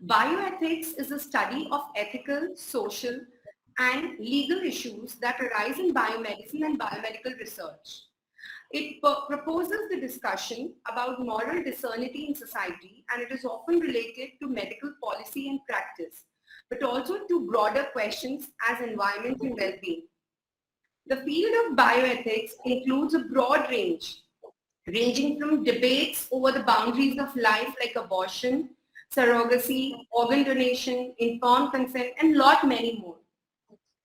Bioethics is the study of ethical, social, and legal issues that arise in biomedicine and biomedical research. It proposes the discussion about moral discernity in society, and it is often related to medical policy and practice, but also to broader questions as environment and well-being. The field of bioethics includes a broad range, ranging from debates over the boundaries of life like abortion, surrogacy, organ donation, informed consent, and lot many more.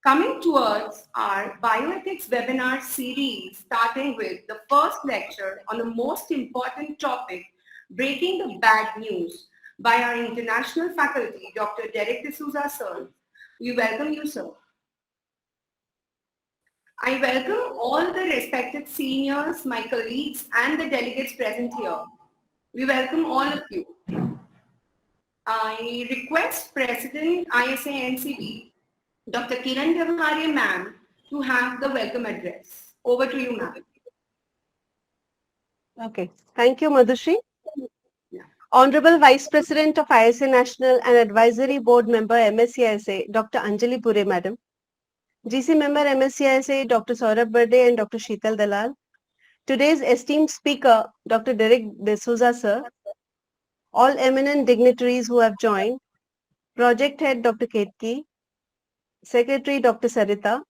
Coming towards our bioethics webinar series, starting with the first lecture on the most important topic, breaking the bad news, by our international faculty, Dr. Derek D'Souza, sir. We welcome you, sir. I welcome all the respected seniors, my colleagues, and the delegates present here. We welcome all of you. I request President ISA NCB, Dr. Kiran Devhare ma'am, to have the welcome address. Over to you, ma'am. Okay. Thank you, Madhushri. Honorable Vice President of ISA National and Advisory Board Member MSCISA, Dr. Anjali Pure, Madam. GC Member MSCISA, Dr. Saurabh Berde and Dr. Sheetal Dalal. Today's esteemed speaker, Dr. Derek D'Souza, sir. All eminent dignitaries who have joined. Project Head, Dr. Ketki. Secretary, Dr. Sarita.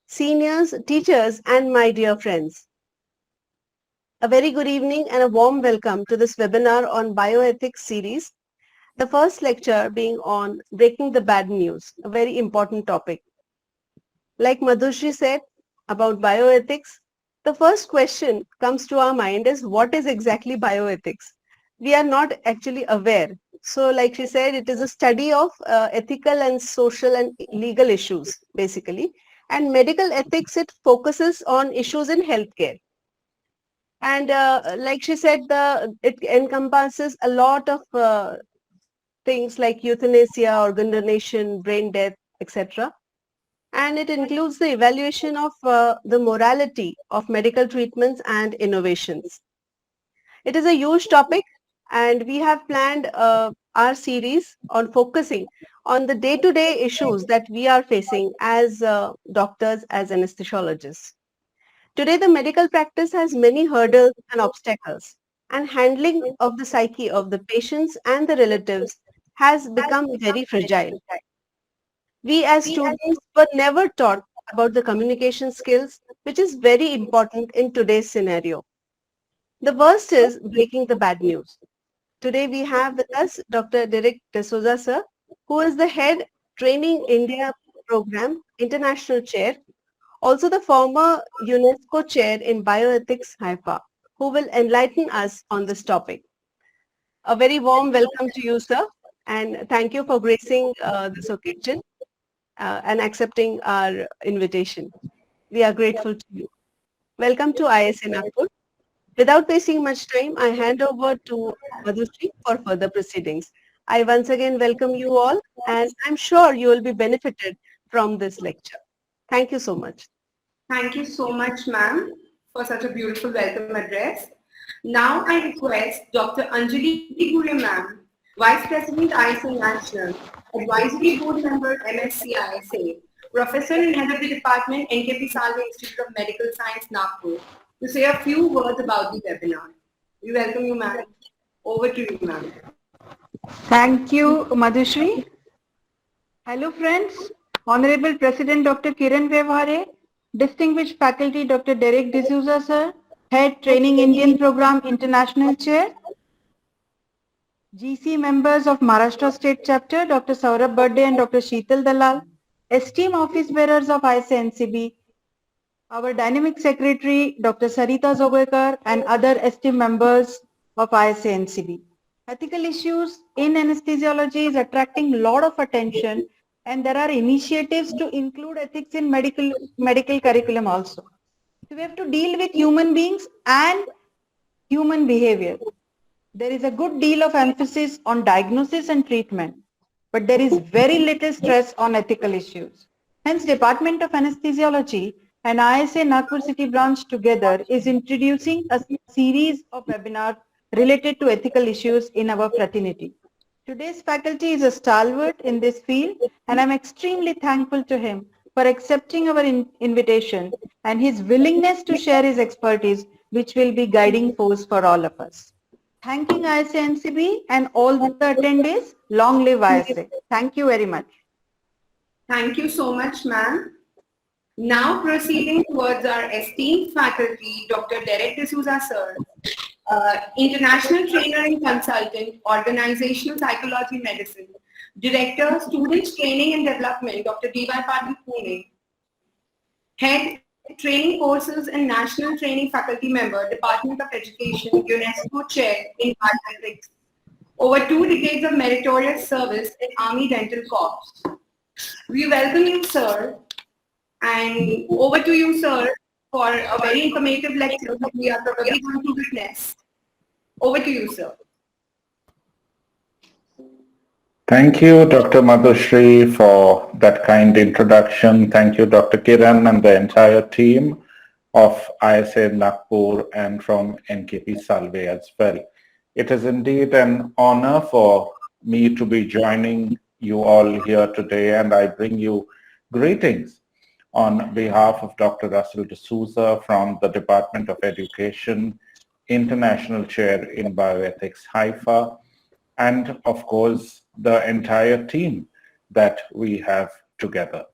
Seniors, teachers, and my dear friends. A very good evening and a warm welcome to this webinar on bioethics series. The first lecture being on breaking the bad news, a very important topic. Like Madhushri said about bioethics, the first question comes to our mind is what is exactly bioethics? We are not actually aware. So like she said, it is a study of ethical and social and legal issues, basically. And medical ethics, it focuses on issues in healthcare. And like she said, it encompasses a lot of things like euthanasia, organ donation, brain death, etc. And it includes the evaluation of the morality of medical treatments and innovations. It is a huge topic, and we have planned our series on focusing on the day-to-day issues that we are facing as doctors, as anesthesiologists. Today, the medical practice has many hurdles and obstacles, and handling of the psyche of the patients and the relatives has become very fragile. We as students were never taught about the communication skills, which is very important in today's scenario. The worst is breaking the bad news. Today we have with us Dr. Derek D'Souza, sir, who is the head Training India Program International Chair, also the former UNESCO Chair in Bioethics Haifa, who will enlighten us on this topic. A very warm welcome to you, sir, and thank you for gracing this occasion and accepting our invitation. We are grateful to you. Welcome to ISA Nagpur. Without wasting much time, I hand over to Madhushri for further proceedings. I once again welcome you all, and I'm sure you will be benefited from this lecture. Thank you so much. Thank you so much, ma'am, for such a beautiful welcome address. Now I request Dr. Anjali Pure, ma'am, Vice President ISA National, Advisory Board Member MSCISA, Professor and Head of the Department NKP Salve Institute of Medical Science, Nagpur, to say a few words about the webinar. We welcome you, ma'am. Over to you, ma'am. Thank you, Madhushri. Hello, friends. Honorable President Dr. Kiran Devhare, distinguished faculty Dr. Derek D'Souza, sir, Head Training Indian Program International Chair, GC members of Maharashtra State Chapter, Dr. Saurabh Berde and Dr. Sheetal Dalal, esteemed office bearers of ISA NCB, our dynamic secretary, Dr. Sarita Zogekar, and other esteemed members of ISA NCB. Ethical issues in anesthesiology is attracting a lot of attention, and there are initiatives to include ethics in medical curriculum also. So we have to deal with human beings and human behavior. There is a good deal of emphasis on diagnosis and treatment, but there is very little stress on ethical issues. Hence, Department of Anesthesiology and ISA Nagpur City branch together is introducing a series of webinars related to ethical issues in our fraternity. Today's faculty is a stalwart in this field, and I'm extremely thankful to him for accepting our invitation and his willingness to share his expertise, which will be guiding force for all of us. Thanking ISA-NCB and all the attendees. Long live ISA. Thank you very much. Thank you so much, ma'am. Now proceeding towards our esteemed faculty, Dr. Derek D'Souza, sir, international trainer and consultant, organizational psychology medicine, director, student training and development, Dr. D.Y. Patil Pune, head training courses and national training faculty member, Department of Education, UNESCO chair in Bioethics, over 2 decades of meritorious service in Army Dental Corps. We welcome you, sir, and over to you, sir, for a very informative lecture that we are probably going to witness. Over to you, sir. Thank you, Dr. Madhushri, for that kind introduction. Thank you, Dr. Kiran and the entire team of ISA Nagpur and from NKP Salve as well. It is indeed an honor for me to be joining you all here today, and I bring you greetings on behalf of Dr. Russell D'Souza from the Department of Education, International Chair in Bioethics, Haifa, and of course, the entire team that we have together.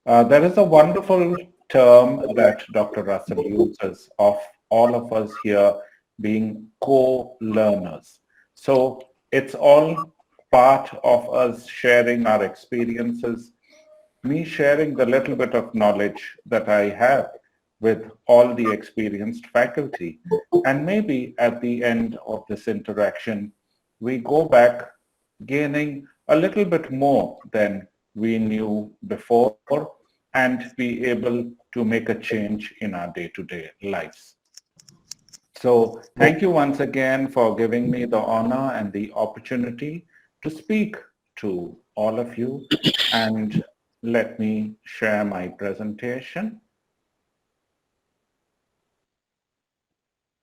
There is a wonderful term that Dr. Russell uses of all of us here being co-learners. So it's all part of us sharing our experiences, me sharing the little bit of knowledge that I have with all the experienced faculty. And maybe at the end of this interaction, we go back gaining a little bit more than we knew before and be able to make a change in our day-to-day lives. So thank you once again for giving me the honor and the opportunity to speak to all of you. And let me share my presentation.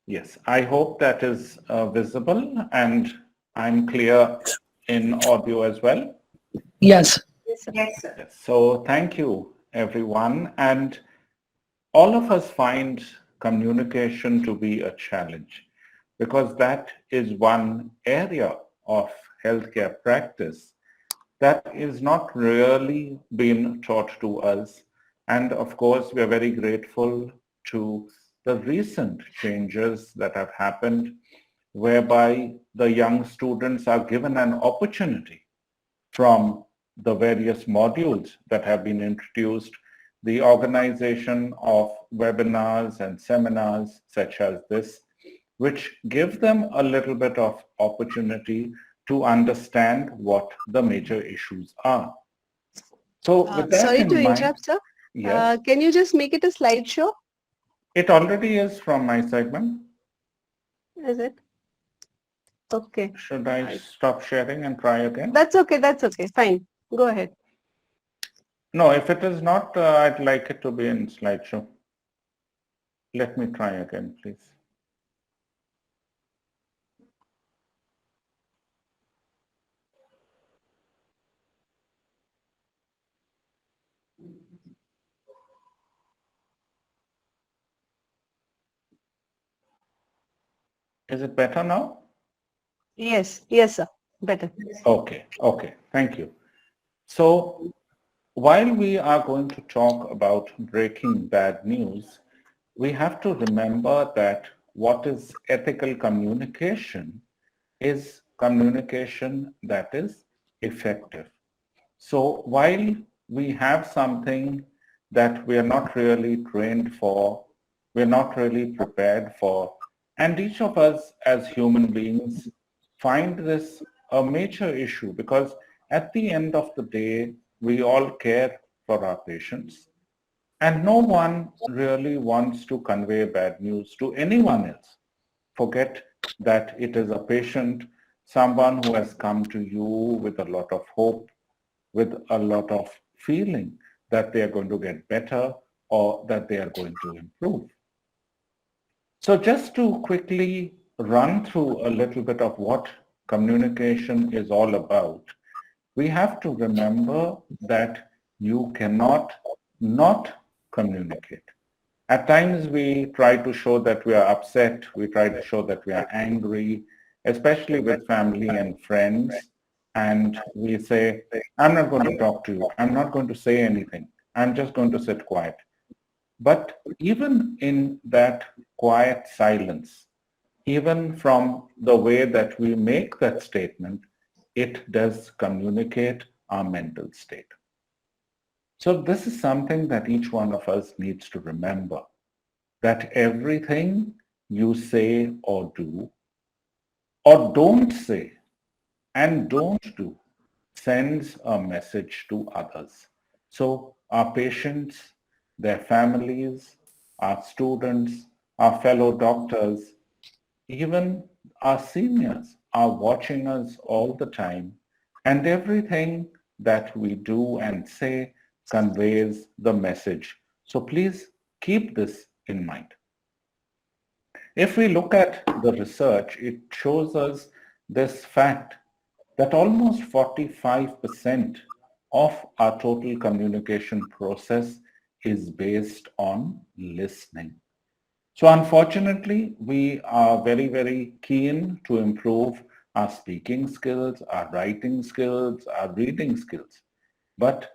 Yes, I hope that is visible and I'm clear in audio as well. Yes. Yes, sir. Yes. So thank you, everyone. And all of us find communication to be a challenge because that is one area of healthcare practice that is not really been taught to us. And of course, we are very grateful to the recent changes that have happened whereby the young students are given an opportunity from the various modules that have been introduced, the organization of webinars and seminars such as this, which give them a little bit of opportunity to understand what the major issues are. So with that Sorry in to mind, interrupt, sir. yes, Can you just make it a slideshow? it already is from my segment. Is it? Okay. Should I stop sharing and try again? That's okay. That's okay. Fine. Go ahead. No, if it is not, I'd like it to be in slideshow. Let me try again, please. Is it better now? Yes. Yes, sir. Better. Okay, okay, thank you. So while we are going to talk about breaking bad news, we have to remember that what is ethical communication is communication that is effective. So while we have something that we are not really trained for, we're not really prepared for, and each of us as human beings find this a major issue because at the end of the day, we all care for our patients. And no one really wants to convey bad news to anyone else. Forget that it is a patient, someone who has come to you with a lot of hope, with a lot of feeling that they are going to get better or that they are going to improve. So just to quickly run through a little bit of what communication is all about, we have to remember that you cannot not communicate. At times we try to show that we are upset, we try to show that we are angry, especially with family and friends, and we say, I'm not going to talk to you, I'm not going to say anything, I'm just going to sit quiet. But even in that quiet silence, even from the way that we make that statement, it does communicate our mental state. So this is something that each one of us needs to remember, that everything you say or do or don't say and don't do sends a message to others. So our patients, their families, our students, our fellow doctors, even our seniors are watching us all the time, and everything that we do and say conveys the message. So please keep this in mind. If we look at the research, it shows us this fact that almost 45% of our total communication process is based on listening. So unfortunately, we are very, very keen to improve our speaking skills, our writing skills, our reading skills. But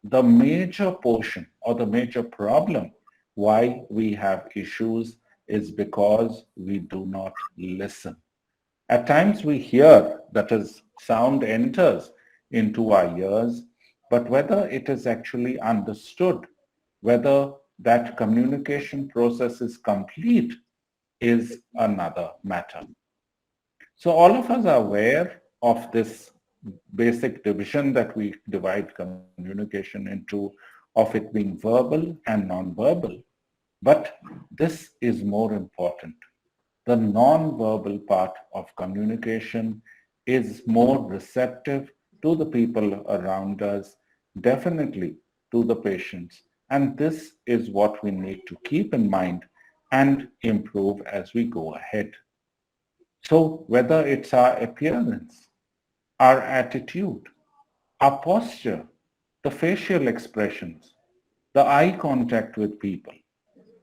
the major portion or the major problem why we have issues is because we do not listen. At times we hear, that is, sound enters into our ears, but whether it is actually understood, whether that communication process is complete is another matter. So all of us are aware of this basic division that we divide communication into, of it being verbal and non-verbal. But this is more important. The non-verbal part of communication is more receptive to the people around us, definitely to the patients. And this is what we need to keep in mind and improve as we go ahead. So whether it's our appearance, our attitude, our posture, the facial expressions, the eye contact with people,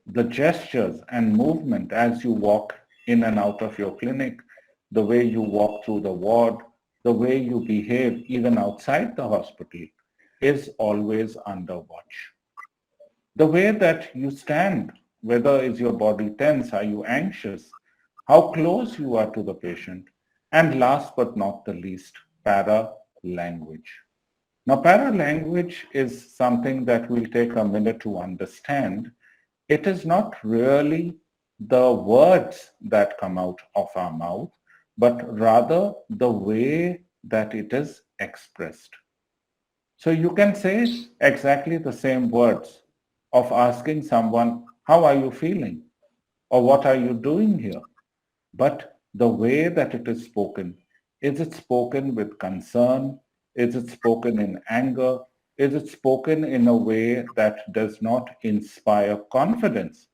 the gestures and movement as you walk in and out of your clinic, the way you walk through the ward, the way you behave even outside the hospital is always under watch. The way that you stand, whether is your body tense, are you anxious, how close you are to the patient, and last but not the least, para-language. Now, para-language is something that we'll take a minute to understand. It is not really the words that come out of our mouth, but rather the way that it is expressed. So you can say exactly the same words of asking someone, how are you feeling? Or what are you doing here? But the way that it is it spoken with concern? Is it spoken in anger? Is it spoken in a way that does not inspire confidence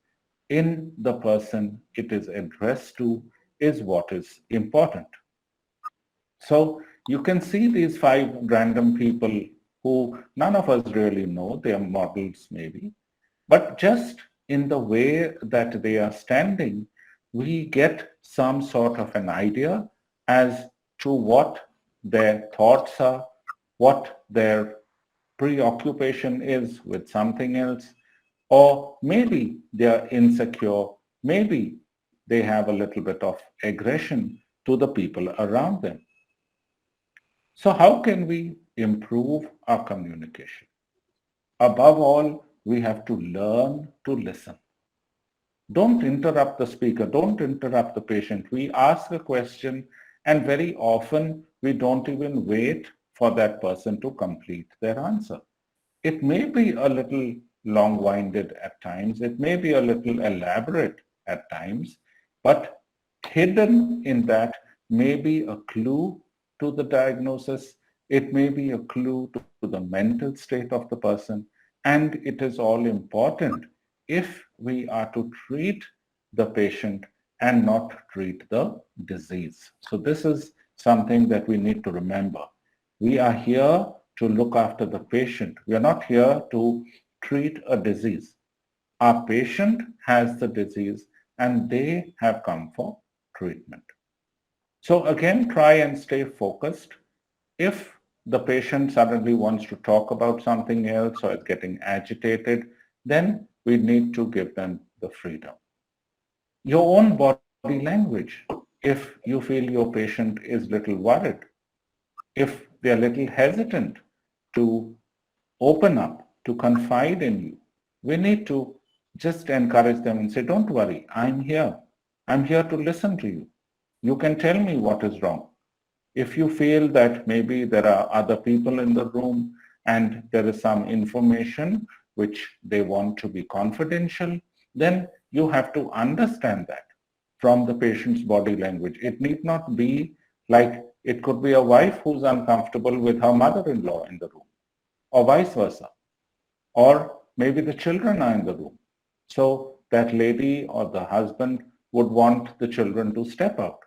in the person it is addressed to is what is important. So you can see these 5 random people who none of us really know, they are models maybe, but just in the way that they are standing, we get some sort of an idea as to what their thoughts are, what their preoccupation is with something else, or maybe they are insecure, maybe they have a little bit of aggression to the people around them. So how can we improve our communication? Above all, we have to learn to listen. Don't interrupt the speaker. Don't interrupt the patient. We ask a question and very often we don't even wait for that person to complete their answer. It may be a little long-winded at times. It may be a little elaborate at times, but hidden in that may be a clue to the diagnosis. It may be a clue to the mental state of the person. And it is all important if we are to treat the patient and not treat the disease. So this is something that we need to remember. We are here to look after the patient. We are not here to treat a disease. Our patient has the disease and they have come for treatment. So again, try and stay focused. If the patient suddenly wants to talk about something else or is getting agitated, then we need to give them the freedom. Your own body language. If you feel your patient is little worried, if they're little hesitant to open up, to confide in you, we need to just encourage them and say, don't worry, I'm here. I'm here to listen to you. You can tell me what is wrong. If you feel that maybe there are other people in the room and there is some information which they want to be confidential, then you have to understand that from the patient's body language. It need not be like it could be a wife who's uncomfortable with her mother-in-law in the room, or vice versa. Or maybe the children are in the room. So that lady or the husband would want the children to step out.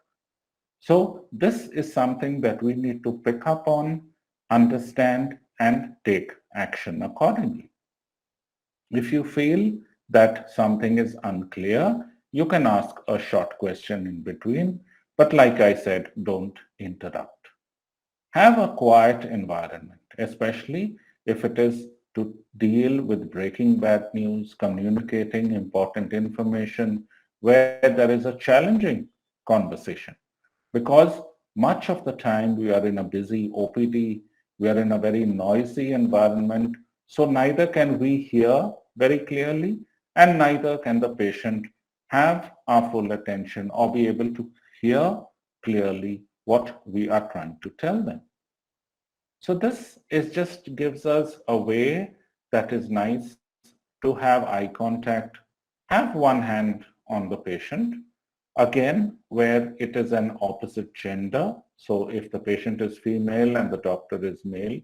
So this is something that we need to pick up on, understand, and take action accordingly. If you feel that something is unclear, you can ask a short question in between, but like I said, don't interrupt. Have a quiet environment, especially if it is to deal with breaking bad news, communicating important information, where there is a challenging conversation. Because much of the time we are in a busy OPD, we are in a very noisy environment, so neither can we hear very clearly and neither can the patient have our full attention or be able to hear clearly what we are trying to tell them. So this is just gives us a way that is nice to have eye contact, have one hand on the patient, again, where it is an opposite gender. So if the patient is female and the doctor is male,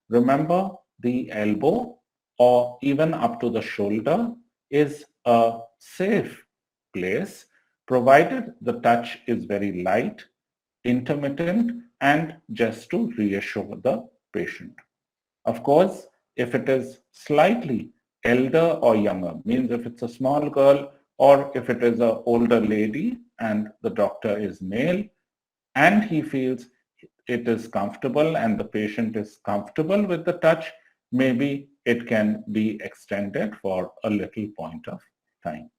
remember the elbow or even up to the shoulder is a safe place, provided the touch is very light, intermittent, and just to reassure the patient. Of course, if it is slightly elder or younger, means if it's a small girl or if it is an older lady and the doctor is male and he feels it is comfortable and the patient is comfortable with the touch, maybe it can be extended for a little point of time.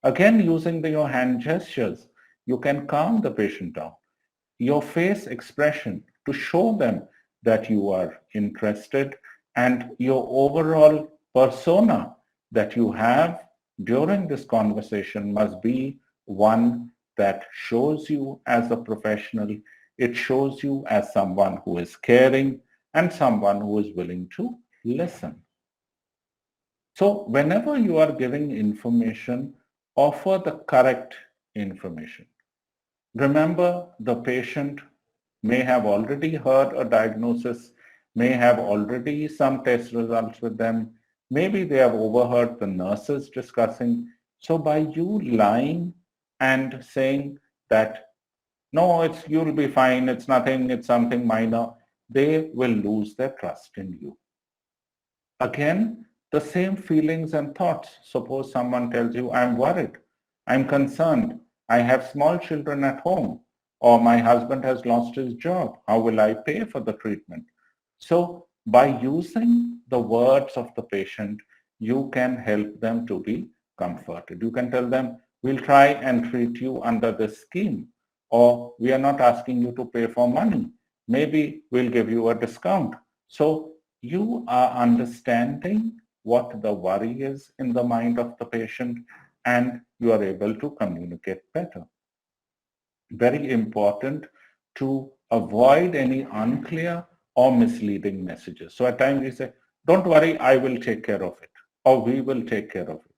Again, using your hand gestures, you can calm the patient down. Your face expression to show them that you are interested and your overall persona that you have during this conversation must be one that shows you as a professional. It shows you as someone who is caring and someone who is willing to listen. So whenever you are giving information, offer the correct information. Remember, the patient may have already heard a diagnosis, may have already some test results with them. Maybe they have overheard the nurses discussing. So by you lying and saying that, no, you'll be fine, it's nothing, it's something minor, they will lose their trust in you. Again, the same feelings and thoughts. Suppose someone tells you, I'm worried, I'm concerned, I have small children at home, or my husband has lost his job. How will I pay for the treatment? So by using the words of the patient, you can help them to be comforted. You can tell them, we'll try and treat you under this scheme, or we are not asking you to pay for money. Maybe we'll give you a discount. So you are understanding what the worry is in the mind of the patient and you are able to communicate better. Very important to avoid any unclear or misleading messages. So at times we say, don't worry, I will take care of it, or we will take care of it.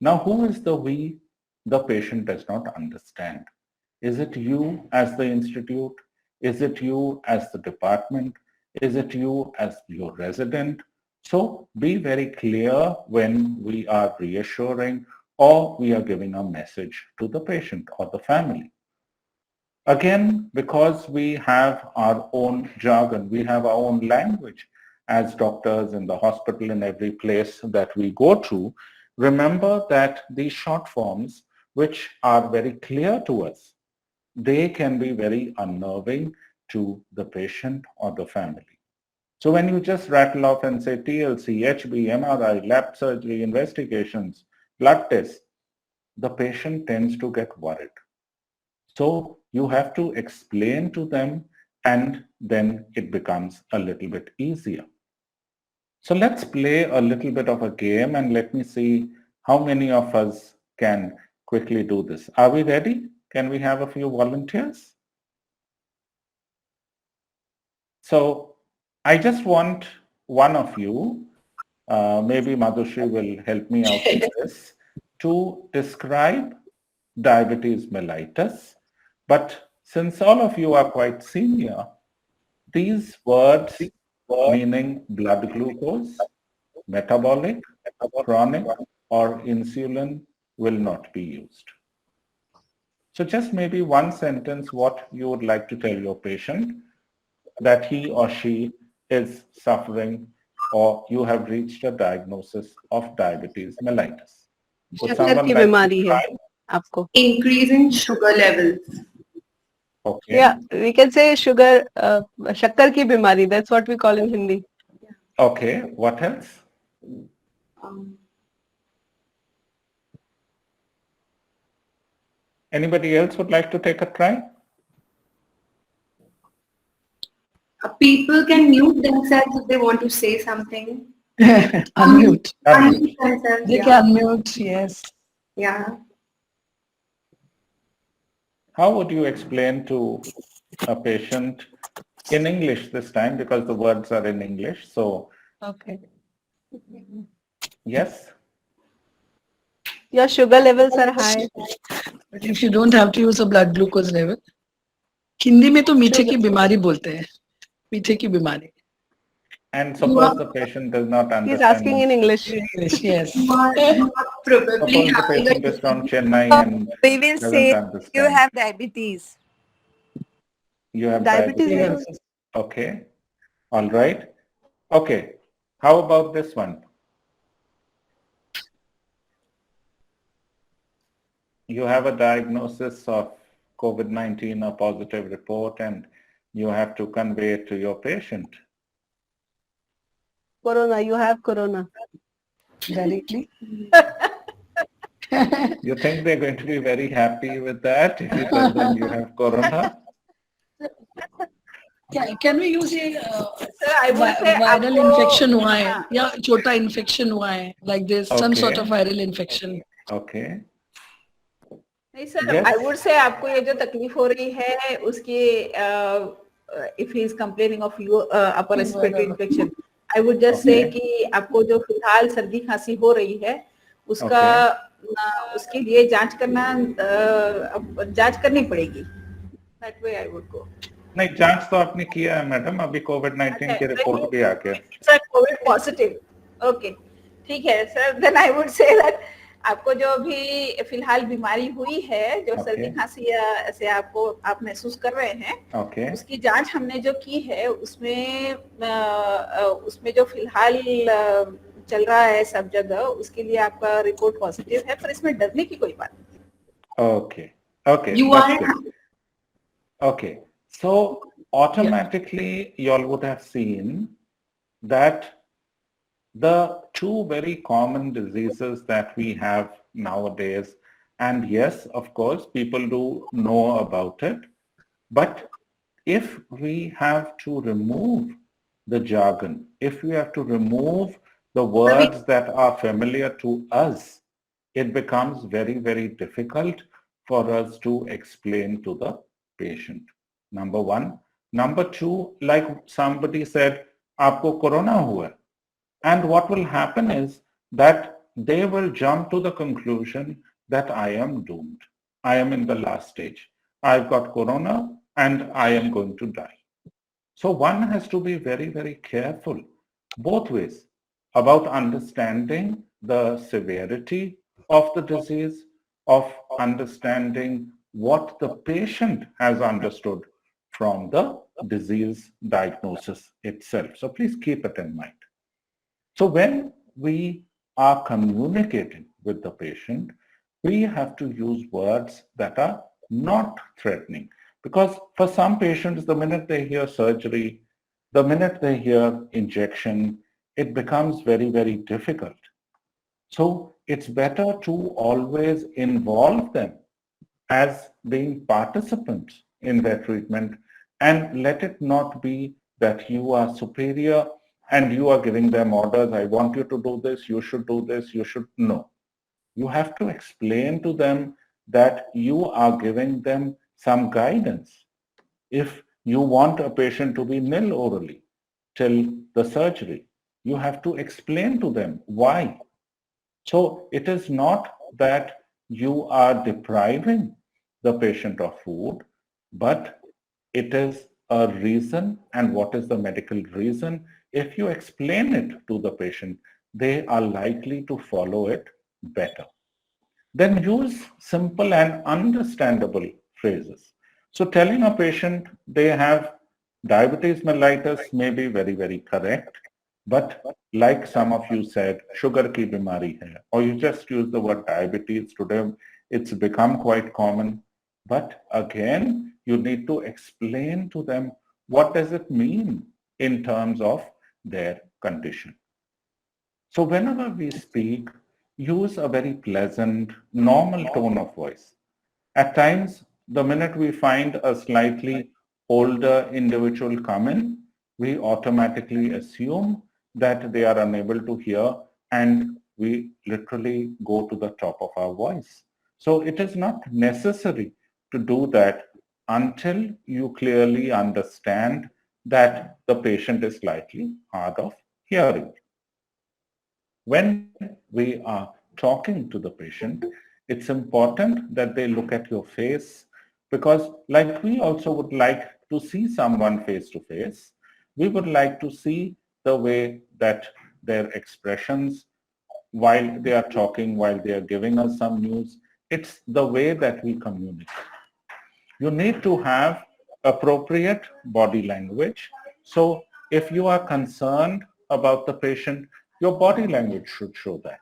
Now, who is the we? The patient does not understand. Is it you as the institute? Is it you as the department? Is it you as your resident? So be very clear when we are reassuring or we are giving a message to the patient or the family. Again, because we have our own jargon, we have our own language as doctors in the hospital, in every place that we go to, remember that these short forms, which are very clear to us, they can be very unnerving to the patient or the family. So when you just rattle off and say TLC, HB, MRI, lab surgery, investigations, blood tests, the patient tends to get worried. So you have to explain to them, and then it becomes a little bit easier. So let's play a little bit of a game, and let me see how many of us can quickly do this. Are we ready? Can we have a few volunteers? So I just want one of you, maybe Madhushri will help me out with this, to describe diabetes mellitus. But since all of you are quite senior, these words meaning blood glucose, metabolic, chronic, or insulin will not be used. So just maybe one sentence what you would like to tell your patient that he or she is suffering or you have reached a diagnosis of diabetes mellitus. Would शक्कर someone की like to बीमारी है try? आपको. Increasing sugar levels. Okay. Yeah, we can say sugar, शक्कर की बीमारी. That's what we call in Hindi. Okay. What else? Anybody else would like to take a try? People can mute themselves if they want to say something. Unmute. Unmute themselves. They Yeah. can unmute, yes. Yeah. How would you explain to a patient in English this time, because the words are in English? So Okay. yes. Your sugar levels are high. But if you don't have to use a blood glucose level, Hindi में तो मीठे की बीमारी बोलते हैं, मीठे की बीमारी. And suppose the patient does not understand. He's asking in English. English, yes. You are probably Suppose the having patient a is from Chennai and We will doesn't say understand. you have diabetes. You have Diabetes diabetes. is Okay. All right. Okay. How about this one? You have a diagnosis of COVID-19, a positive report, and you have to convey it to your patient. corona. You have corona. Directly. You think they're going to be very happy with that if you tell them you have corona? Can we use a Sir, I would say viral आपको- infection हुआ है या छोटा infection हुआ है, like this, some sort Okay. of viral infection. Okay. नहीं sir, Yes. I would say आपको ये जो तकलीफ हो रही है उसकी if he is complaining of upper respiratory infection, I would just say Okay. कि आपको जो फिलहाल सर्दी खांसी हो रही है उसका उसके लिए जांच करनी पड़ेगी. That way I would go. नहीं, जांच तो आपने किया है मैडम, अभी कोविड-19 की रिपोर्ट भी आ गया. Sir Covid positive. ओके, ठीक है sir. Then I would say that आपको जो भी फिलहाल बीमारी हुई है, जो सर्दी खांसी से आप महसूस कर रहे हैं, उसकी जांच हमने जो की है उसमें जो फिलहाल चल रहा है सब जगह, उसके लिए आपका रिपोर्ट पॉजिटिव है, पर इसमें डरने की कोई बात नहीं. Okay. Okay. You That's are good. Okay. So automatically you all would have seen that the two very common diseases that we have nowadays, and yes, of course, people do know about it, but if we have to remove the jargon, if we have to remove the words that are familiar to us, it becomes very, very difficult for us to explain to the patient. Number one. Number two, like somebody said, आपको corona हुआ. And what will happen is that they will jump to the conclusion that I am doomed. I am in the last stage. I've got corona and I am going to die. So one has to be very, very careful both ways about understanding the severity of the disease, of understanding what the patient has understood from the disease diagnosis itself. So please keep it in mind. So when we are communicating with the patient, we have to use words that are not threatening. Because for some patients, the minute they hear surgery, the minute they hear injection, it becomes very, very difficult. So it's better to always involve them as being participants in their treatment, and let it not be that you are superior and you are giving them orders. I want you to do this, you should do this, you should. No. You have to explain to them that you are giving them some guidance. If you want a patient to be nil orally till the surgery, you have to explain to them why. So it is not that you are depriving the patient of food, but it is a reason. And what is the medical reason? If you explain it to the patient, they are likely to follow it better. Then use simple and understandable phrases. So telling a patient they have diabetes mellitus may be very, very correct. But like some of you said, sugar ki bimari hai, or you just use the word diabetes. Today, it's become quite common. But again, you need to explain to them what does it mean in terms of their condition. So whenever we speak, use a very pleasant, normal tone of voice. At times, the minute we find a slightly older individual come in, we automatically assume that they are unable to hear, and we literally go to the top of our voice. So it is not necessary to do that until you clearly understand that the patient is slightly hard of hearing. When we are talking to the patient, it's important that they look at your face, because like we also would like to see someone face to face, we would like to see the way that their expressions while they are talking, while they are giving us some news. It's the way that we communicate. You need to have appropriate body language. So if you are concerned about the patient, your body language should show that.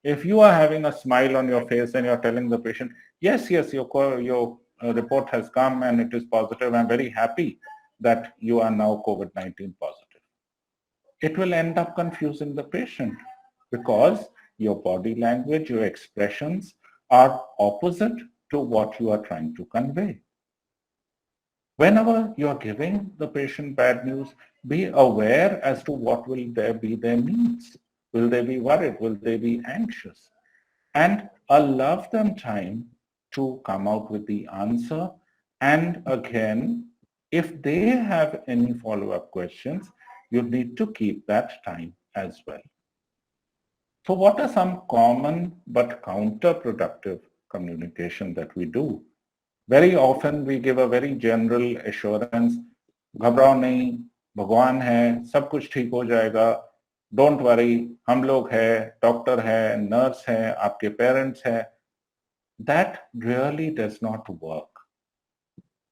If you are having a smile on your face and you're telling the patient, yes, your report has come and it is positive, I'm very happy that you are now COVID-19 positive. It will end up confusing the patient because your body language, your expressions are opposite to what you are trying to convey. Whenever you are giving the patient bad news, be aware as to what will there be their needs. Will they be worried? Will they be anxious? And allow them time to come out with the answer. And again, if they have any follow-up questions, you need to keep that time as well. So what are some common but counterproductive communication that we do? Very often we give a very general assurance, घबराओ नहीं, भगवान है, सब कुछ ठीक हो जाएगा, don't worry, हम लोग हैं, doctor है, nurse है, आपके parents हैं. That really does not work.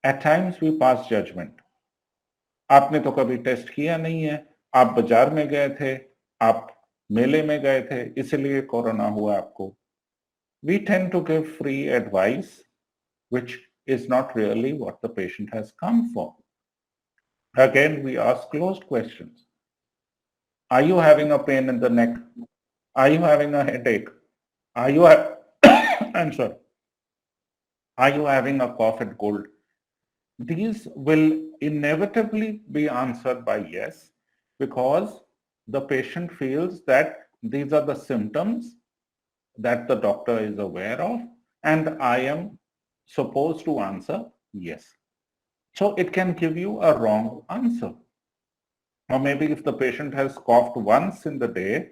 At times we pass judgment. आपने तो कभी टेस्ट किया नहीं है, आप बाजार में गए थे, आप मेले में गए थे, इसलिए कोरोना हुआ आपको. We tend to give free advice, which is not really what the patient has come for. Again, we ask closed questions. Are you having a pain in the neck? Are you having a headache? Are you I'm sorry. Are you having a cough and cold? These will inevitably be answered by yes, because the patient feels that these are the symptoms that the doctor is aware of, and I am supposed to answer yes. So it can give you a wrong answer. Or maybe if the patient has coughed once in the day,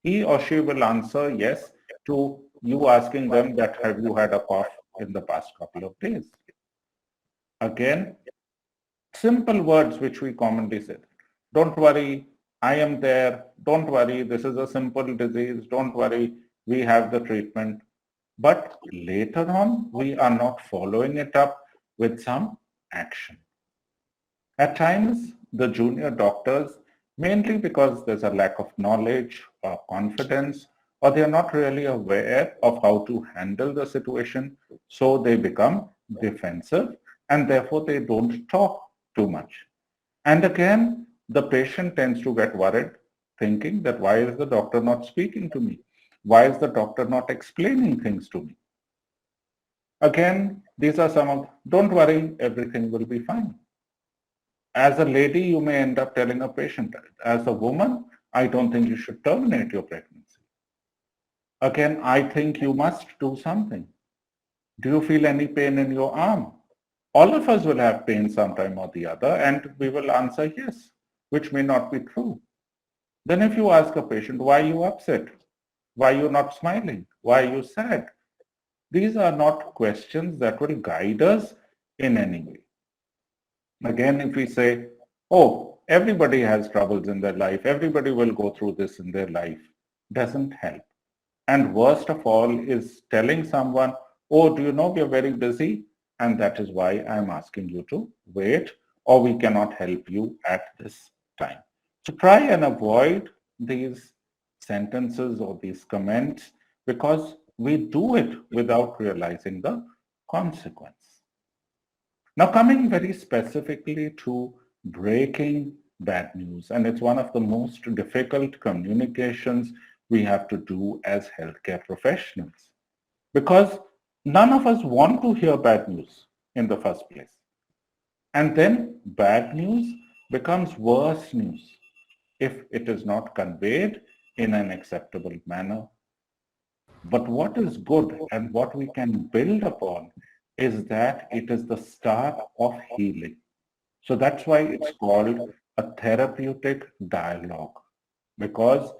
he or she will answer yes to you asking them that have you had a cough in the past couple of days. Again, simple words which we commonly say. Don't worry, I am there. Don't worry, this is a simple disease. Don't worry, we have the treatment. but later on, we are not following it up with some action. At times, the junior doctors, mainly because there's a lack of knowledge or confidence, or they are not really aware of how to handle the situation, so they become defensive and therefore they don't talk too much. And again, the patient tends to get worried, thinking that why is the doctor not speaking to me? Why is the doctor not explaining things to me? Again, these are some of, don't worry, everything will be fine. As a lady, you may end up telling a patient, as a woman, I don't think you should terminate your pregnancy. Again, I think you must do something. Do you feel any pain in your arm? All of us will have pain sometime or the other, and we will answer yes, which may not be true. Then if you ask a patient, why are you upset? Why are you not smiling? Why are you sad? These are not questions that will guide us in any way. Again, if we say, oh, everybody has troubles in their life, everybody will go through this in their life, doesn't help. And worst of all is telling someone, oh, do you know we're very busy? And that is why I'm asking you to wait, or we cannot help you at this time. So try and avoid these sentences or these comments because we do it without realizing the consequence. Now coming very specifically to breaking bad news, and it's one of the most difficult communications we have to do as healthcare professionals because none of us want to hear bad news in the first place. And then bad news becomes worse news if it is not conveyed in an acceptable manner. But what is good and what we can build upon is that it is the start of healing. So that's why it's called a therapeutic dialogue, because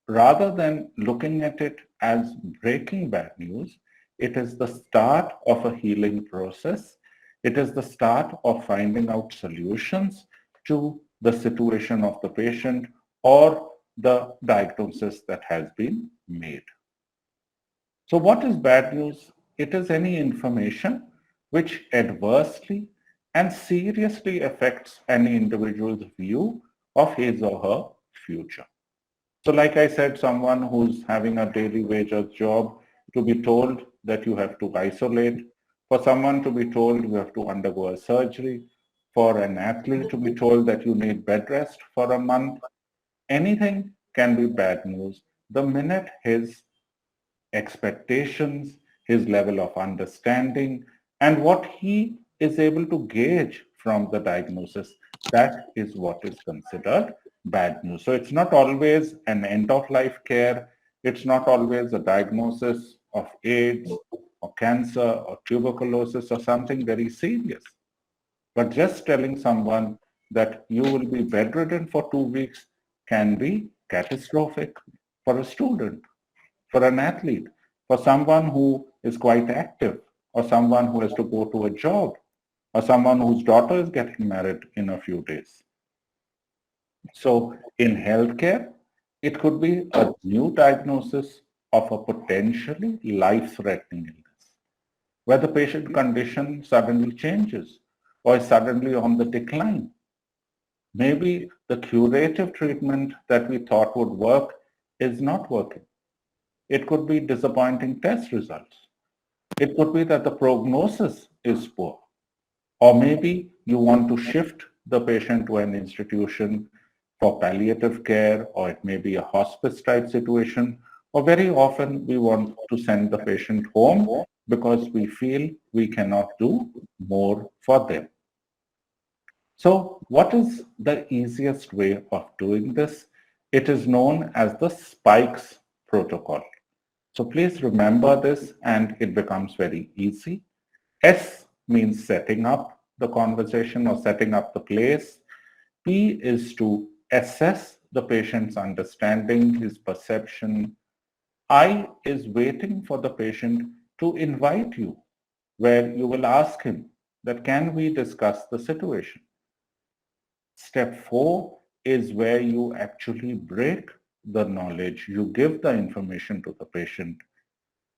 rather than looking at it as breaking bad news, it is the start of a healing process. It is the start of finding out solutions to the situation of the patient or the diagnosis that has been made. So what is bad news? It is any information which adversely and seriously affects any individual's view of his or her future. So like I said, someone who's having a daily wages job to be told that you have to isolate, for someone to be told you have to undergo a surgery, for an athlete to be told that you need bed rest for a month, anything can be bad news the minute his expectations, his level of understanding, and what he is able to gauge from the diagnosis. That is what is considered bad news. So it's not always an end-of-life care. It's not always a diagnosis of AIDS or cancer or tuberculosis or something very serious. But just telling someone that you will be bedridden for 2 weeks can be catastrophic for a student, for an athlete, for someone who is quite active, or someone who has to go to a job, or someone whose daughter is getting married in a few days. So in healthcare, it could be a new diagnosis of a potentially life-threatening illness, where the patient condition suddenly changes or is suddenly on the decline. Maybe the curative treatment that we thought would work is not working. It could be disappointing test results. It could be that the prognosis is poor. Or maybe you want to shift the patient to an institution for palliative care, or it may be a hospice type situation. Or very often we want to send the patient home because we feel we cannot do more for them. So what is the easiest way of doing this? It is known as the spikes protocol. So please remember this and it becomes very easy. S means setting up the conversation or setting up the place. P is to assess the patient's understanding, his perception. I is waiting for the patient to invite you, where you will ask him that can we discuss the situation. Step 4 is where you actually break the knowledge. You give the information to the patient.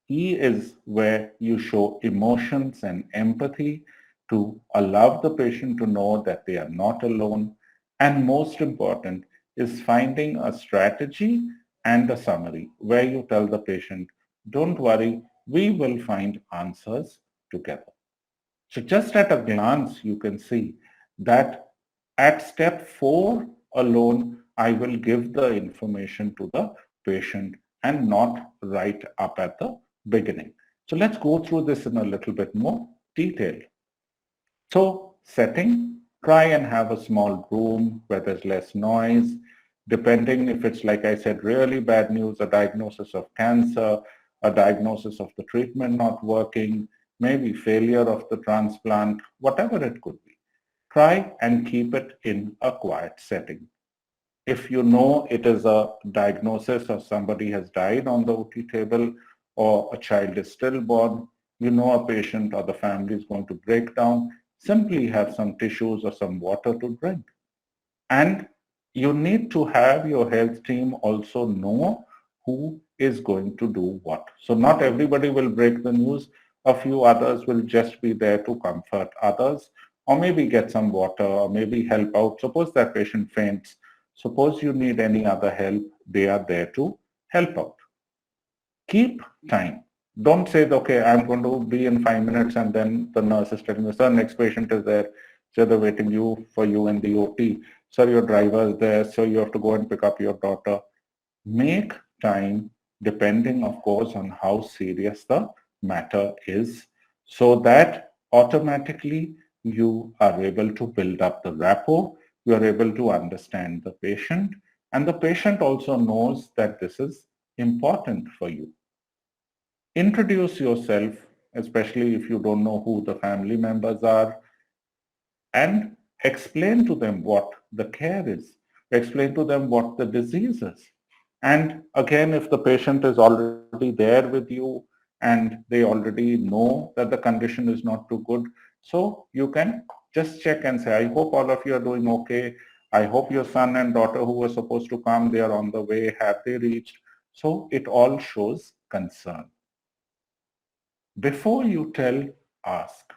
E is where you show emotions and empathy to allow the patient to know that they are not alone. And most important is finding a strategy and a summary where you tell the patient, don't worry, we will find answers together. So just at a glance, you can see that at step 4 alone, I will give the information to the patient and not right up at the beginning. So let's go through this in a little bit more detail. So setting, try and have a small room where there's less noise, depending if it's, like I said, really bad news, a diagnosis of cancer, a diagnosis of the treatment not working, maybe failure of the transplant, whatever it could be. Try and keep it in a quiet setting. If you know it is a diagnosis or somebody has died on the OT table or a child is stillborn, you know a patient or the family is going to break down, simply have some tissues or some water to drink. And you need to have your health team also know who is going to do what. So not everybody will break the news. A few others will just be there to comfort others or maybe get some water or maybe help out. Suppose that patient faints. Suppose you need any other help, they are there to help out. Keep time. Don't say, okay, I'm going to be in 5 minutes and then the nurse is telling me, sir, next patient is there. So they're waiting for you in the OT. Sir, your driver is there, so you have to go and pick up your daughter. Make time depending, of course, on how serious the matter is, so that automatically you are able to build up the rapport, you are able to understand the patient, and the patient also knows that this is important for you. Introduce yourself, especially if you don't know who the family members are, and explain to them what the care is. Explain to them what the disease is. And again, if the patient is already there with you and they already know that the condition is not too good, so you can just check and say, I hope all of you are doing okay. I hope your son and daughter who were supposed to come, they are on the way. Have they reached? So it all shows concern. Before you tell, ask.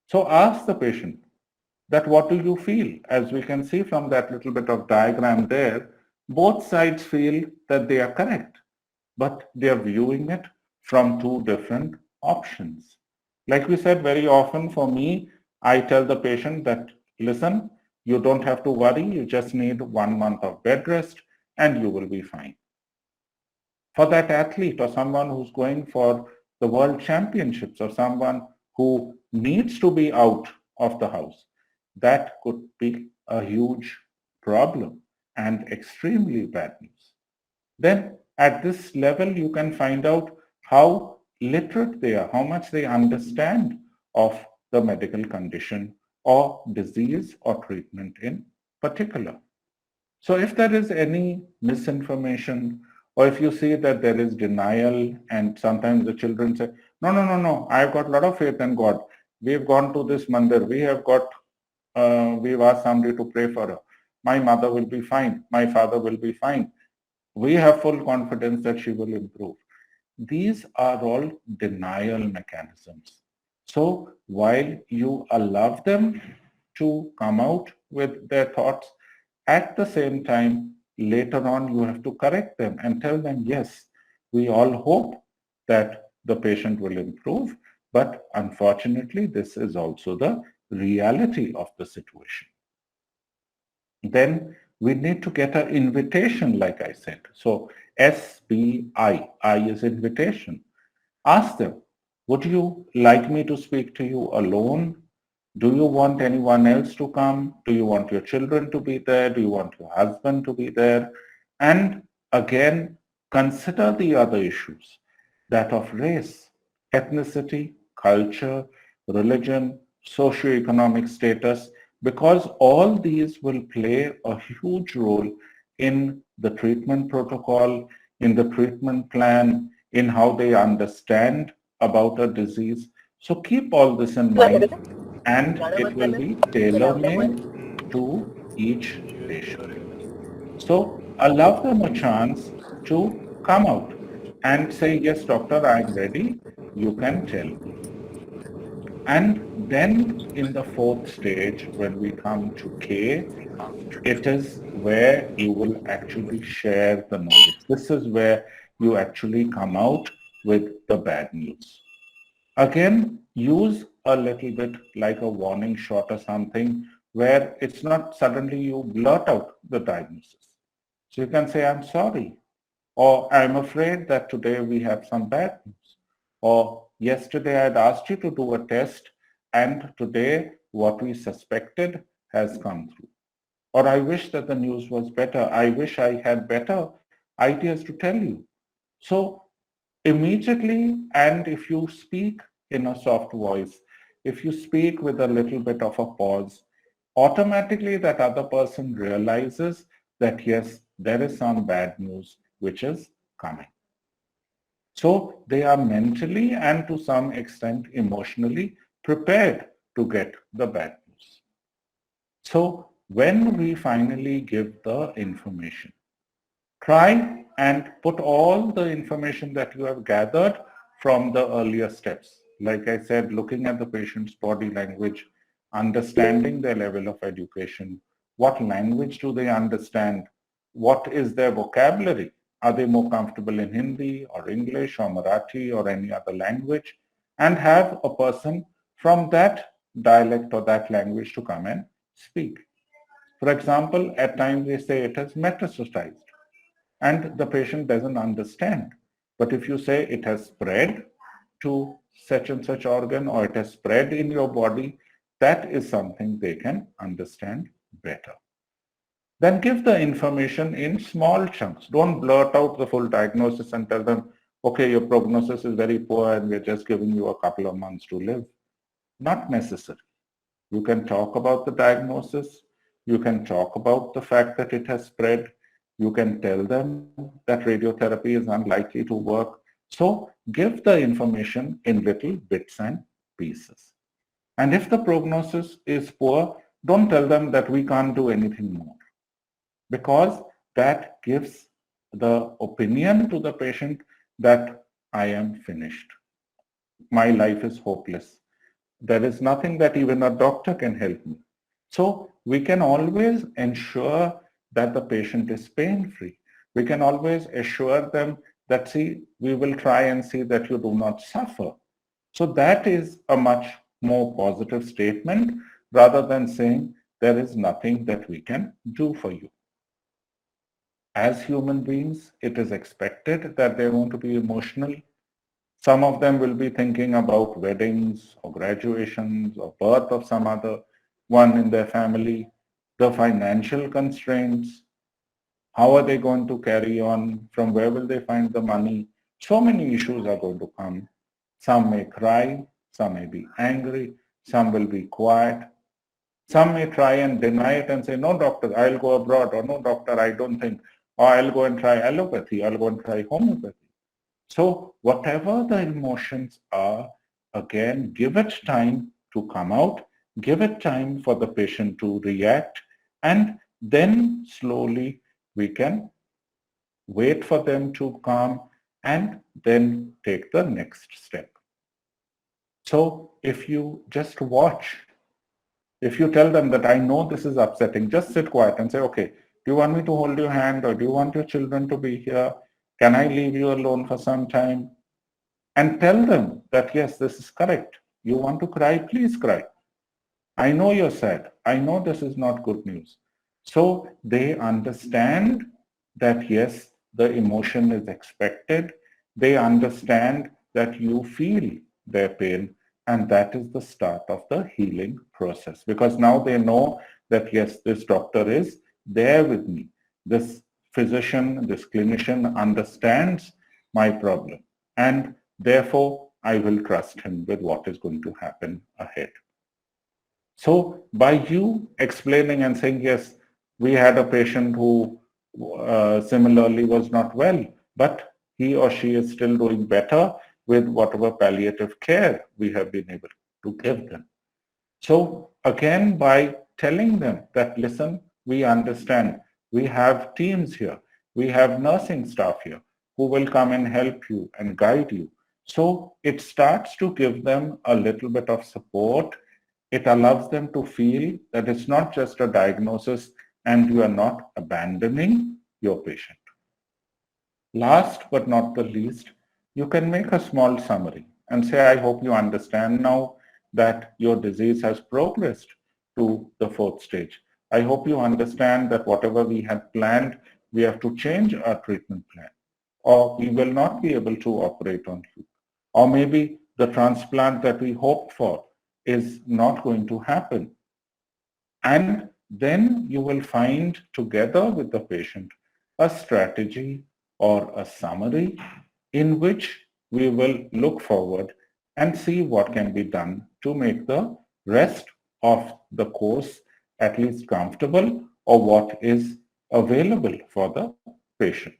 So ask the patient that what do you feel? As we can see from that little bit of diagram there, both sides feel that they are correct, but they are viewing it from two different options. Like we said, very often for me, I tell the patient that, listen, you don't have to worry, you just need 1 month of bed rest and you will be fine. For that athlete or someone who's going for the world championships or someone who needs to be out of the house, that could be a huge problem and extremely bad news. Then at this level, you can find out how literate they are, how much they understand of the medical condition or disease or treatment in particular. So if there is any misinformation or if you see that there is denial and sometimes the children say, no, no, no, no, I've got a lot of faith in God. We've gone to this mandir. We've asked somebody to pray for her. My mother will be fine. My father will be fine. We have full confidence that she will improve. These are all denial mechanisms. So while you allow them to come out with their thoughts, at the same time, later on, you have to correct them and tell them, yes, we all hope that the patient will improve, but unfortunately, this is also the reality of the situation. Then we need to get an invitation, like I said. So SBI, I is invitation. Ask them, would you like me to speak to you alone? Do you want anyone else to come? Do you want your children to be there? Do you want your husband to be there? And again, consider the other issues, that of race, ethnicity, culture, religion, socioeconomic status, because all these will play a huge role in the treatment protocol, in the treatment plan, in how they understand about a disease. So keep all this in mind and it will be tailor-made to each patient. So allow them a chance to come out. and say, yes, doctor, I'm ready. You can tell me. And then in the fourth stage, when we come to K, it is where you will actually share the knowledge. This is where you actually come out with the bad news. Again, use a little bit like a warning shot or something where it's not suddenly you blurt out the diagnosis. So you can say, I'm sorry, or I'm afraid that today we have some bad news, or yesterday I'd asked you to do a test and today what we suspected has come through. Or I wish that the news was better. I wish I had better ideas to tell you. So immediately, and if you speak in a soft voice, if you speak with a little bit of a pause, automatically that other person realizes that yes, there is some bad news which is coming. So they are mentally and to some extent emotionally prepared to get the bad news. So when we finally give the information, try and put all the information that you have gathered from the earlier steps. Like I said, looking at the patient's body language, understanding their level of education, what language do they understand, what is their vocabulary, are they more comfortable in Hindi or English or Marathi or any other language, and have a person from that dialect or that language to come and speak. For example, at times they say it has metastasized and the patient doesn't understand. But if you say it has spread to such and such organ or it has spread in your body, that is something they can understand better. Then give the information in small chunks. Don't blurt out the full diagnosis and tell them, okay, your prognosis is very poor and we're just giving you a couple of months to live. Not necessary. You can talk about the diagnosis. You can talk about the fact that it has spread. You can tell them that radiotherapy is unlikely to work. So give the information in little bits and pieces. And if the prognosis is poor, don't tell them that we can't do anything more, because that gives the opinion to the patient that I am finished. My life is hopeless. There is nothing that even a doctor can help me. So we can always ensure that the patient is pain-free. We can always assure them that, see, we will try and see that you do not suffer. So that is a much more positive statement rather than saying there is nothing that we can do for you. As human beings, it is expected that they want to be emotional. Some of them will be thinking about weddings or graduations or birth of some other one in their family, the financial constraints, how are they going to carry on, from where will they find the money. So many issues are going to come. Some may cry, some may be angry, some will be quiet. Some may try and deny it and say, no doctor, I'll go abroad, or no doctor, I don't think, or I'll go and try allopathy, I'll go and try homeopathy. So whatever the emotions are, again, give it time to come out, give it time for the patient to react, and then slowly we can wait for them to calm and then take the next step. So if you just watch, if you tell them that I know this is upsetting, just sit quiet and say, okay, do you want me to hold your hand, or do you want your children to be here? Can I leave you alone for some time? And tell them that, yes, this is correct. You want to cry, please cry. I know you're sad. I know this is not good news. So they understand that, yes, the emotion is expected. They understand that you feel their pain, and that is the start of the healing process, because now they know that, yes, this doctor is there with me. This physician, this clinician understands my problem, and therefore I will trust him with what is going to happen ahead. So by you explaining and saying, yes, we had a patient who similarly was not well, but he or she is still doing better with whatever palliative care we have been able to give them. So again, by telling them that, listen, we understand, we have teams here, we have nursing staff here, who will come and help you and guide you. So it starts to give them a little bit of support. It allows them to feel that it's not just a diagnosis and you are not abandoning your patient. Last but not the least, you can make a small summary and say, I hope you understand now that your disease has progressed to the fourth stage. I hope you understand that whatever we had planned, we have to change our treatment plan, or we will not be able to operate on you. Or maybe the transplant that we hoped for is not going to happen. And then you will find together with the patient a strategy or a summary in which we will look forward and see what can be done to make the rest of the course at least comfortable or what is available for the patient.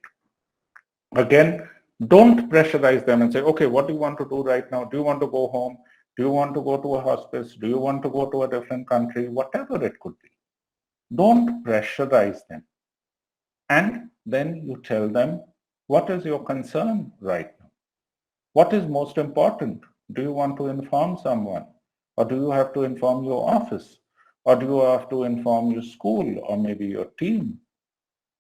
Again, don't pressurize them and say, okay, what do you want to do right now? Do you want to go home? Do you want to go to a hospice? Do you want to go to a different country? Whatever it could be. Don't pressurize them. And then you tell them, what is your concern right now? What is most important? Do you want to inform someone? Or do you have to inform your office? Or do you have to inform your school or maybe your team?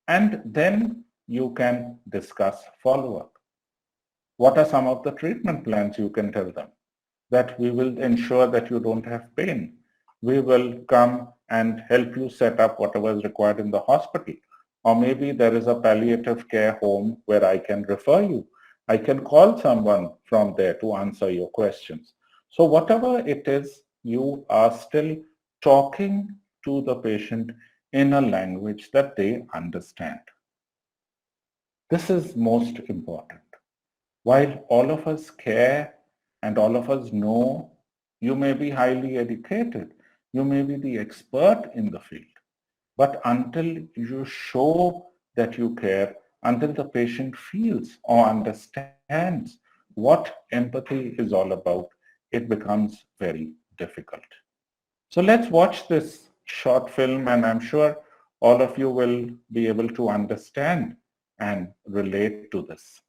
And then you can discuss follow-up. What are some of the treatment plans you can tell them? That we will ensure that you don't have pain. We will come and help you set up whatever is required in the hospital. Or maybe there is a palliative care home where I can refer you. I can call someone from there to answer your questions. So whatever it is, you are still talking to the patient in a language that they understand. This is most important. While all of us care and all of us know, you may be highly educated, you may be the expert in the field, but until you show that you care, until the patient feels or understands what empathy is all about, it becomes very difficult. So let's watch this short film, and I'm sure all of you will be able to understand and relate to this.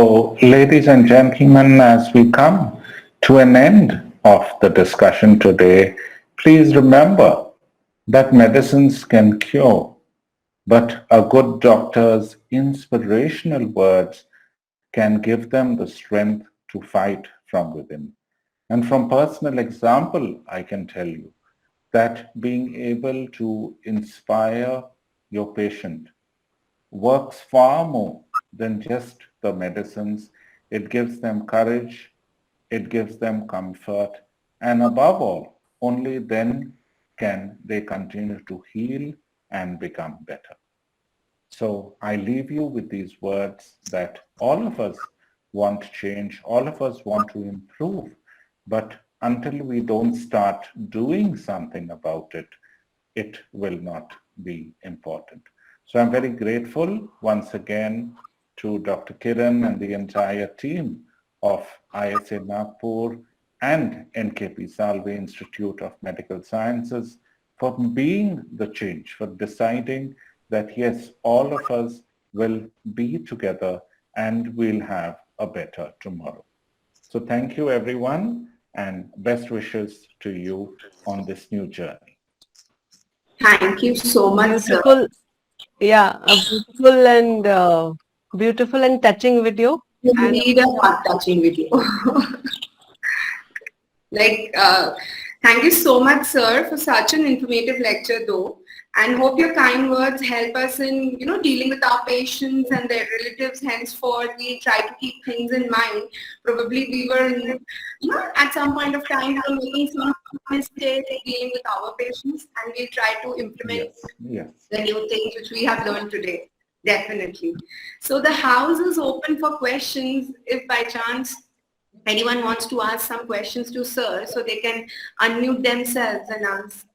So, ladies and gentlemen, as we come to an end of the discussion today, please remember that medicines can cure, but a good doctor's inspirational words can give them the strength to fight from within. And from personal example, I can tell you that being able to inspire your patient works far more than just the medicines. It gives them courage, it gives them comfort, and above all, only then can they continue to heal and become better. So I leave you with these words that all of us want change, all of us want to improve, but until we don't start doing something about it, it will not be important. So I'm very grateful once again to Dr. Kiran and the entire team of ISA Nagpur and NKP Salve Institute of Medical Sciences for being the change, for deciding that yes, all of us will be together and we'll have a better tomorrow. So thank you everyone and best wishes to you on this new journey. Thank you so much, sir. Beautiful, yeah, a beautiful and touching video. And Indeed, a heart-touching video. Like, thank you so much, sir, for such an informative lecture, though. And hope your kind words help us in, dealing with our patients and their relatives. Henceforth, we try to keep things in mind. Probably we were, at some point of time, we were making some mistakes dealing with our patients, and we'll try to implement the new things which we have learned today. Definitely. So the house is open for questions. If by chance anyone wants to ask some questions to sir, so they can unmute themselves and ask.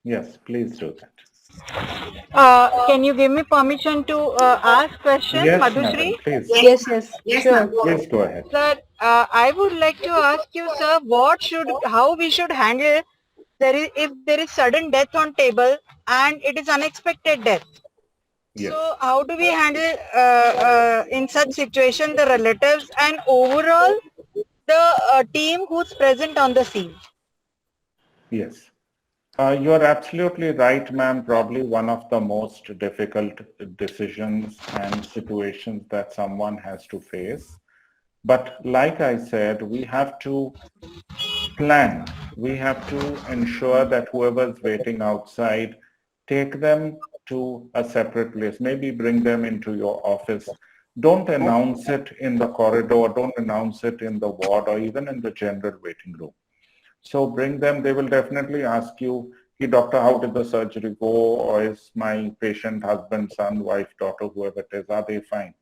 Yes, please do that. Can you give me permission to ask question, Yes, Madhushri? madam, please. Yes, sure. ma'am. Please go ahead. Sir, I would like to ask you, sir, how we should handle if there is sudden death on table and it is unexpected death. Yes. So how do we handle in such situation the relatives and overall the team who's present on the scene? Yes. You're absolutely right, ma'am. Probably one of the most difficult decisions and situations that someone has to face. But like I said, we have to plan. We have to ensure that whoever's waiting outside, take them to a separate place. Maybe bring them into your office. Don't announce it in the corridor. Don't announce it in the ward or even in the general waiting room. So bring them, they will definitely ask you, hey doctor, how did the surgery go? Or is my patient husband, son, wife, daughter, whoever it is, are they fine?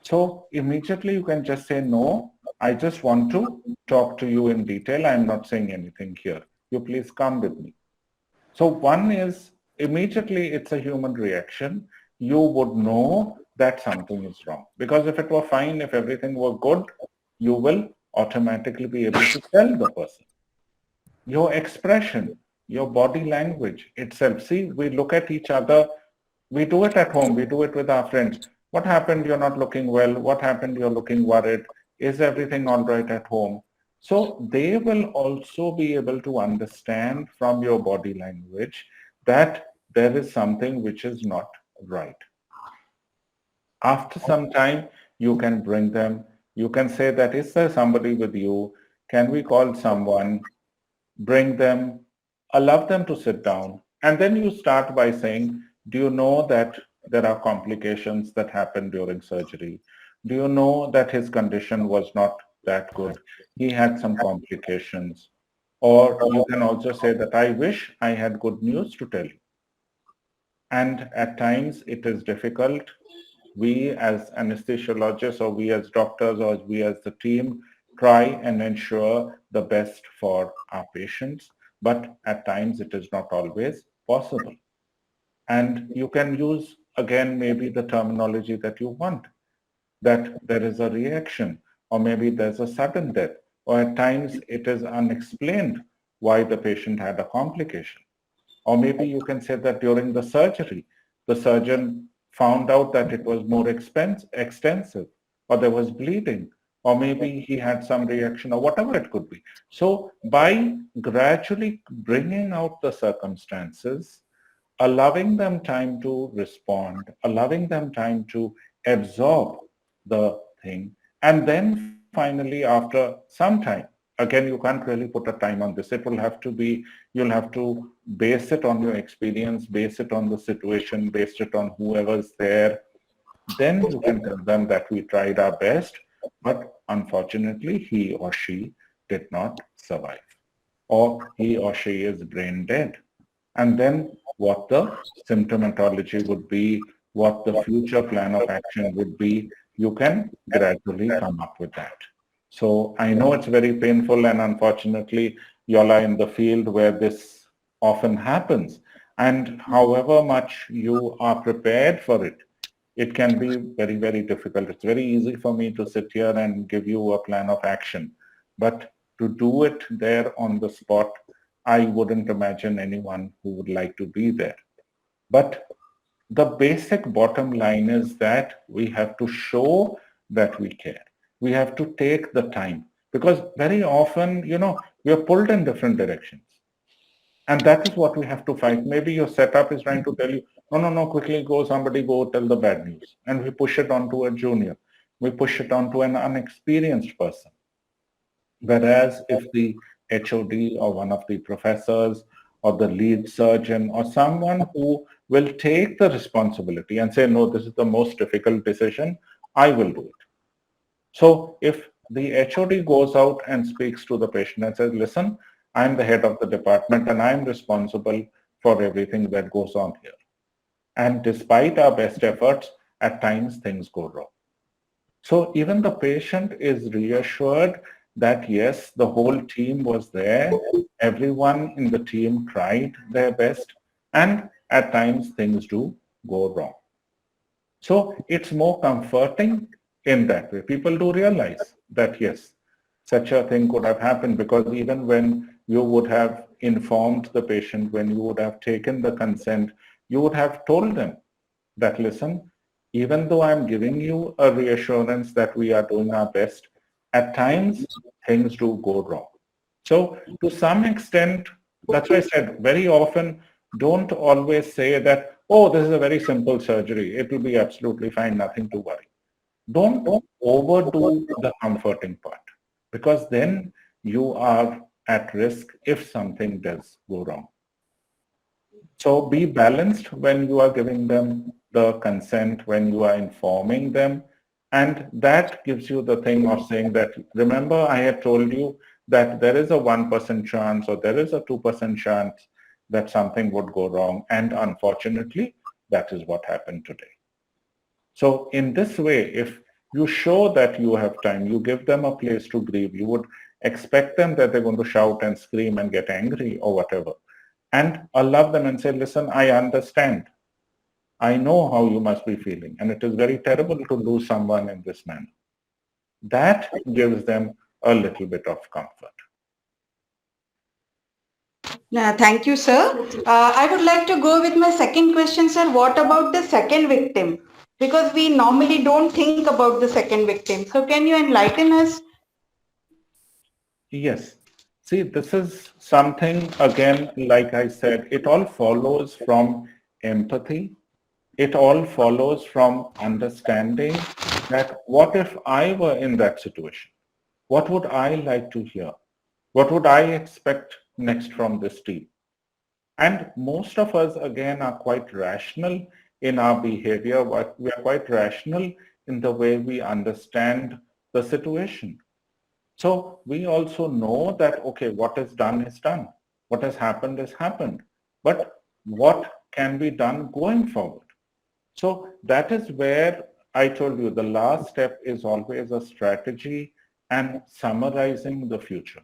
So immediately you can just say, no, I just want to talk to you in detail. I'm not saying anything here. You please come with me. So one is immediately it's a human reaction. You would know that something is wrong. Because if it were fine, if everything were good, you will automatically be able to tell the person. Your expression, your body language itself. See, we look at each other. We do it at home. We do it with our friends. What happened? You're not looking well. What happened? You're looking worried. Is everything all right at home? So they will also be able to understand from your body language that there is something which is not right. After some time, you can bring them. You can say that, is there somebody with you? Can we call someone? Bring them, allow them to sit down. And then you start by saying, do you know that there are complications that happen during surgery? Do you know that his condition was not that good? He had some complications. Or you can also say that I wish I had good news to tell you. And at times it is difficult. We as anesthesiologists or we as doctors or we as the team try and ensure the best for our patients, but at times it is not always possible. And you can use, again, maybe the terminology that you want, that there is a reaction, or maybe there's a sudden death, or at times it is unexplained why the patient had a complication. Or maybe you can say that during the surgery, the surgeon found out that it was more extensive. or there was bleeding, or maybe he had some reaction, or whatever it could be. So by gradually bringing out the circumstances, allowing them time to respond, allowing them time to absorb the thing, and then finally after some time, again, you can't really put a time on this. It will have to be, you'll have to base it on your experience, base it on the situation, base it on whoever's there. Then you can tell them that we tried our best, but unfortunately he or she did not survive, or he or she is brain dead. And then what the symptomatology would be, what the future plan of action would be, you can gradually come up with that. So I know it's very painful, and unfortunately you all are in the field where this often happens. And however much you are prepared for it, it can be very, very difficult. It's very easy for me to sit here and give you a plan of action, but to do it there on the spot, I wouldn't imagine anyone who would like to be there. But the basic bottom line is that we have to show that we care. We have to take the time, because very often, we are pulled in different directions. And that is what we have to fight. Maybe your setup is trying to tell you, no, quickly go, somebody go tell the bad news. And we push it onto a junior. We push it onto an unexperienced person. Whereas if the HOD or one of the professors or the lead surgeon or someone who will take the responsibility and say, no, this is the most difficult decision, I will do it. So if the HOD goes out and speaks to the patient and says, listen, I'm the head of the department and I'm responsible for everything that goes on here. And despite our best efforts, at times things go wrong. So even the patient is reassured that yes, the whole team was there, everyone in the team tried their best, and at times things do go wrong. So it's more comforting in that way. People do realize that yes, such a thing could have happened, because even when you would have informed the patient, when you would have taken the consent, you would have told them that, listen, even though I'm giving you a reassurance that we are doing our best, at times things do go wrong. So to some extent, that's why I said very often, don't always say that, oh, this is a very simple surgery. It will be absolutely fine, nothing to worry. Don't overdo the comforting part, because then you are at risk if something does go wrong. So be balanced when you are giving them the consent, when you are informing them. And that gives you the thing of saying that, remember, I had told you that there is a 1% chance or there is a 2% chance that something would go wrong. And unfortunately, that is what happened today. So in this way, if you show that you have time, you give them a place to grieve, you would expect them that they're going to shout and scream and get angry or whatever. And allow them and say, listen, I understand. I know how you must be feeling, and it is very terrible to lose someone in this manner. That gives them a little bit of comfort. Thank you, sir. I would like to go with my second question, sir. What about the second victim? Because we normally don't think about the second victim. So can you enlighten us? Yes. See, this is something, again, like I said, it all follows from empathy. It all follows from understanding that what if I were in that situation? What would I like to hear? What would I expect next from this team? And most of us, again, are quite rational in our behavior. We are quite rational in the way we understand the situation. So we also know that, okay, what is done is done. What has happened is happened. But what can be done going forward? So that is where I told you the last step is always a strategy and summarizing the future.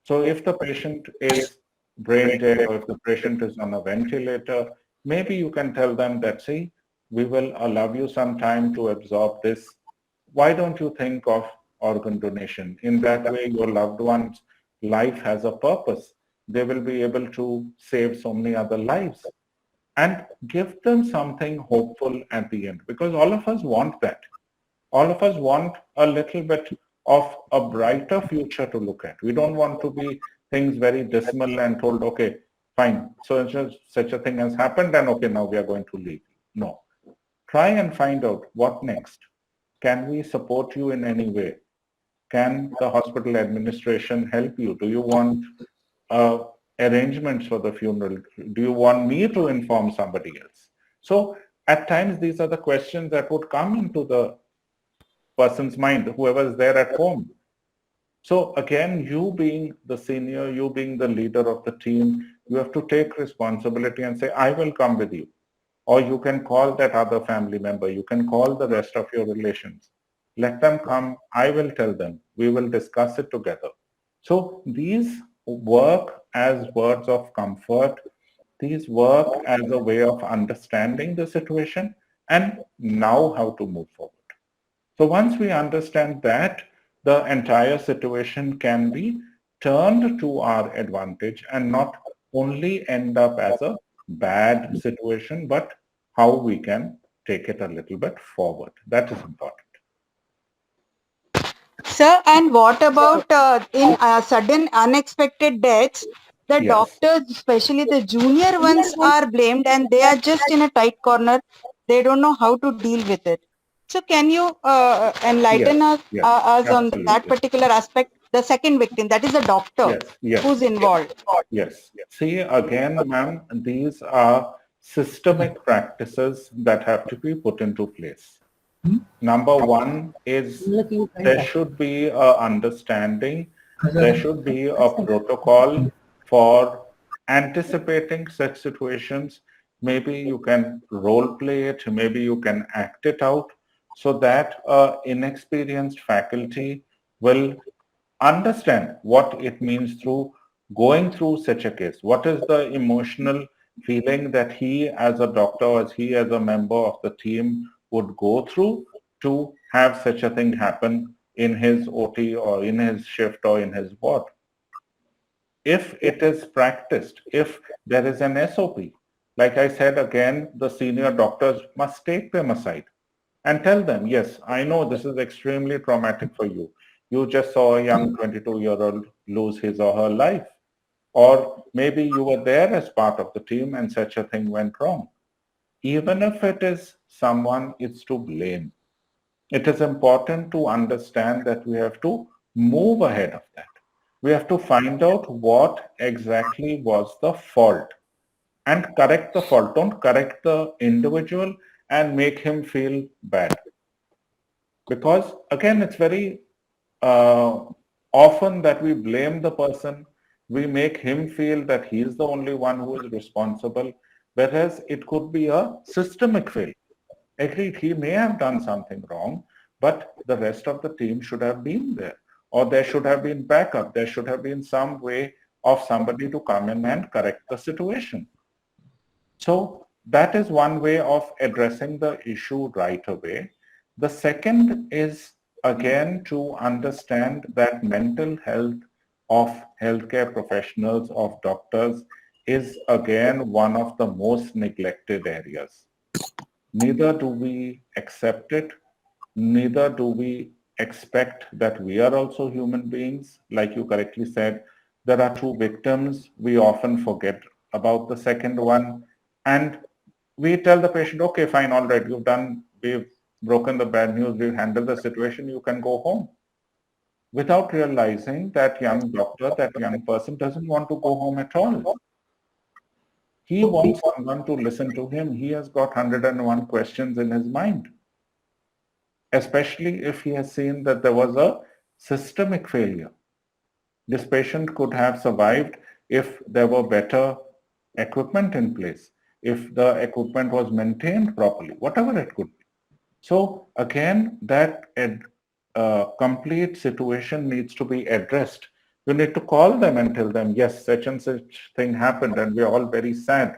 So if the patient is brain dead or if the patient is on a ventilator, maybe you can tell them that, see, we will allow you some time to absorb this. Why don't you think of organ donation? In that way, your loved one's life has a purpose. They will be able to save so many other lives. And give them something hopeful at the end, because all of us want that. All of us want a little bit of a brighter future to look at. We don't want to be things very dismal and told, okay, fine, so such a thing has happened and okay, now we are going to leave. No. Try and find out what next. Can we support you in any way? Can the hospital administration help you? Do you want arrangements for the funeral? Do you want me to inform somebody else? So at times these are the questions that would come into the person's mind, whoever is there at home. So again, you being the senior, you being the leader of the team, you have to take responsibility and say, I will come with you. Or you can call that other family member. You can call the rest of your relations. Let them come. I will tell them. We will discuss it together. So these work as words of comfort. These work as a way of understanding the situation and now how to move forward. So once we understand that, the entire situation can be turned to our advantage and not only end up as a bad situation, but how we can take it a little bit forward. That is important. Sir, and what about in sudden unexpected deaths? The Yes. doctors, especially the junior ones, are blamed and they are just in a tight corner. They don't know how to deal with it. So can you enlighten Yes. us, Yes. us on that Absolutely. particular aspect? The second victim, that is the doctor Yes. Yes. who's involved. Yes. See, again, ma'am, these are systemic practices that have to be put into place. Number one is there should be a understanding, there should be a protocol for anticipating such situations. Maybe you can role play it, maybe you can act it out so that inexperienced faculty will understand what it means through going through such a case. What is the emotional feeling that he as a doctor or as he as a member of the team would go through to have such a thing happen in his OT or in his shift or in his ward? If it is practiced, if there is an SOP, like I said again, the senior doctors must take them aside and tell them, yes, I know this is extremely traumatic for you. You just saw a young 22-year-old lose his or her life. Or maybe you were there as part of the team and such a thing went wrong. Even if it is someone it's to blame, it is important to understand that we have to move ahead of that. We have to find out what exactly was the fault and correct the fault. Don't correct the individual and make him feel bad. Because again, it's very often that we blame the person, we make him feel that he is the only one who is responsible, whereas it could be a systemic failure. Agreed, he may have done something wrong, but the rest of the team should have been there. Or there should have been backup. There should have been some way of somebody to come in and correct the situation. So that is one way of addressing the issue right away. The second is, again, to understand that mental health of healthcare professionals, of doctors, is again one of the most neglected areas. Neither do we accept it, neither do we expect that we are also human beings. Like you correctly said, there are two victims. We often forget about the second one. And we tell the patient, okay, fine, all right, we've broken the bad news, we've handled the situation, you can go home. Without realizing that young doctor, that young person doesn't want to go home at all. He wants someone to listen to him. He has got 101 questions in his mind, especially if he has seen that there was a systemic failure. This patient could have survived if there were better equipment in place, if the equipment was maintained properly, whatever it could be. So again, that complete situation needs to be addressed. You need to call them and tell them, yes, such and such thing happened and we're all very sad.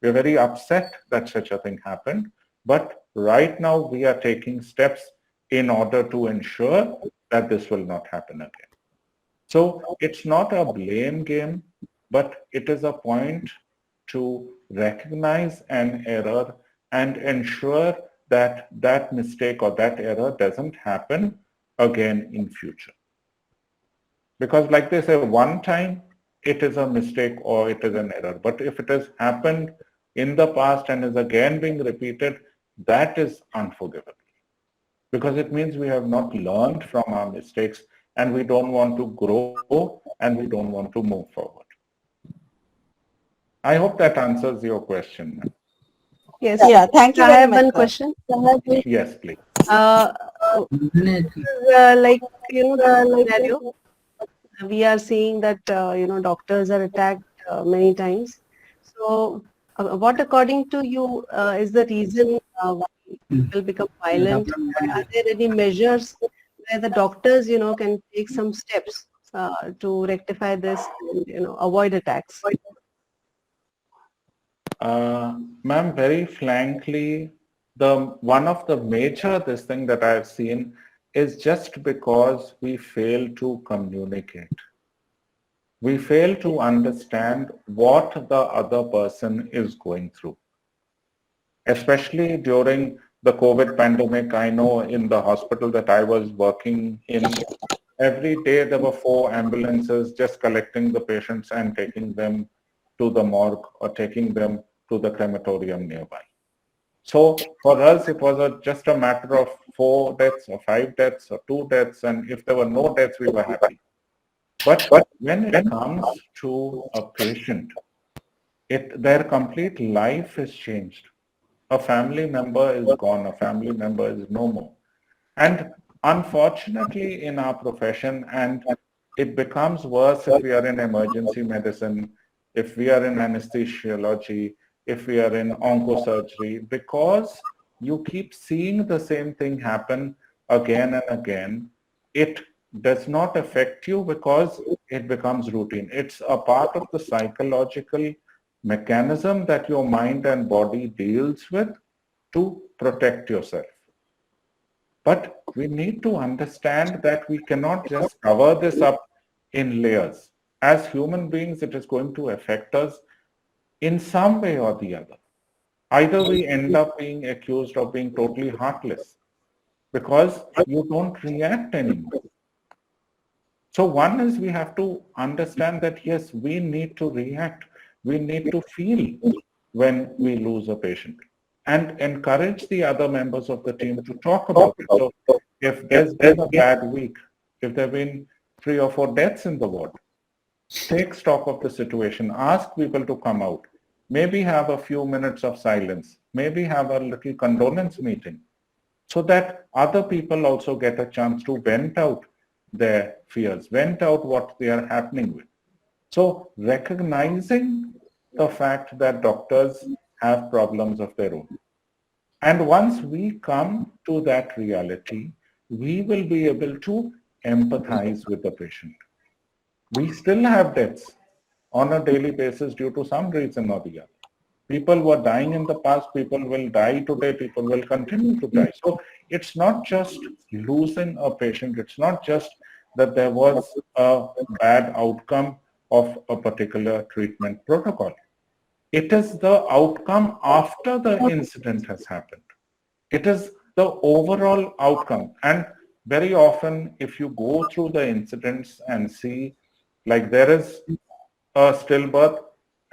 We're very upset that such a thing happened. But right now we are taking steps in order to ensure that this will not happen again. So it's not a blame game, but it is a point to recognize an error and ensure that that mistake or that error doesn't happen again in future. Because like they say, one time it is a mistake or it is an error. But if it has happened in the past and is again being repeated, that is unforgivable. Because it means we have not learned from our mistakes and we don't want to grow and we don't want to move forward. I hope that answers your question, ma'am. Yes. Yeah, thank you I very have much, one sir. question. Yes, please. Uh, like, the scenario, we are seeing that, doctors are attacked many times. So, what according to you is the reason why people become violent? Are there any measures where the doctors, can take some steps to rectify this and, avoid attacks? Ma'am, very frankly, one of the major this thing that I've seen is just because we fail to communicate. We fail to understand what the other person is going through. Especially during the COVID pandemic, I know in the hospital that I was working in, every day there were 4 ambulances just collecting the patients and taking them to the morgue or taking them to the crematorium nearby. So for us, it was just a matter of 4 deaths or 5 deaths or 2 deaths, and if there were no deaths, we were happy. But when it comes to a patient, their complete life is changed. A family member is gone, a family member is no more. And unfortunately in our profession, and it becomes worse if we are in emergency medicine, if we are in anesthesiology, if we are in oncosurgery, because you keep seeing the same thing happen again and again, it does not affect you because it becomes routine. It's a part of the psychological mechanism that your mind and body deals with to protect yourself. But we need to understand that we cannot just cover this up in layers. As human beings, it is going to affect us in some way or the other. Either we end up being accused of being totally heartless because you don't react anymore. So one is we have to understand that yes, we need to react. We need to feel when we lose a patient and encourage the other members of the team to talk about it. So if there's been a bad week, if there have been 3 or 4 deaths in the ward, take stock of the situation, ask people to come out, maybe have a few minutes of silence, maybe have a little condolence meeting so that other people also get a chance to vent out their fears, vent out what they are happening with. So recognizing the fact that doctors have problems of their own. And once we come to that reality, we will be able to empathize with the patient. We still have deaths on a daily basis due to some reason or the other. People were dying in the past, people will die today, people will continue to die. So it's not just losing a patient, it's not just that there was a bad outcome of a particular treatment protocol. It is the outcome after the incident has happened. It is the overall outcome. And very often, if you go through the incidents and see, like there is a stillbirth,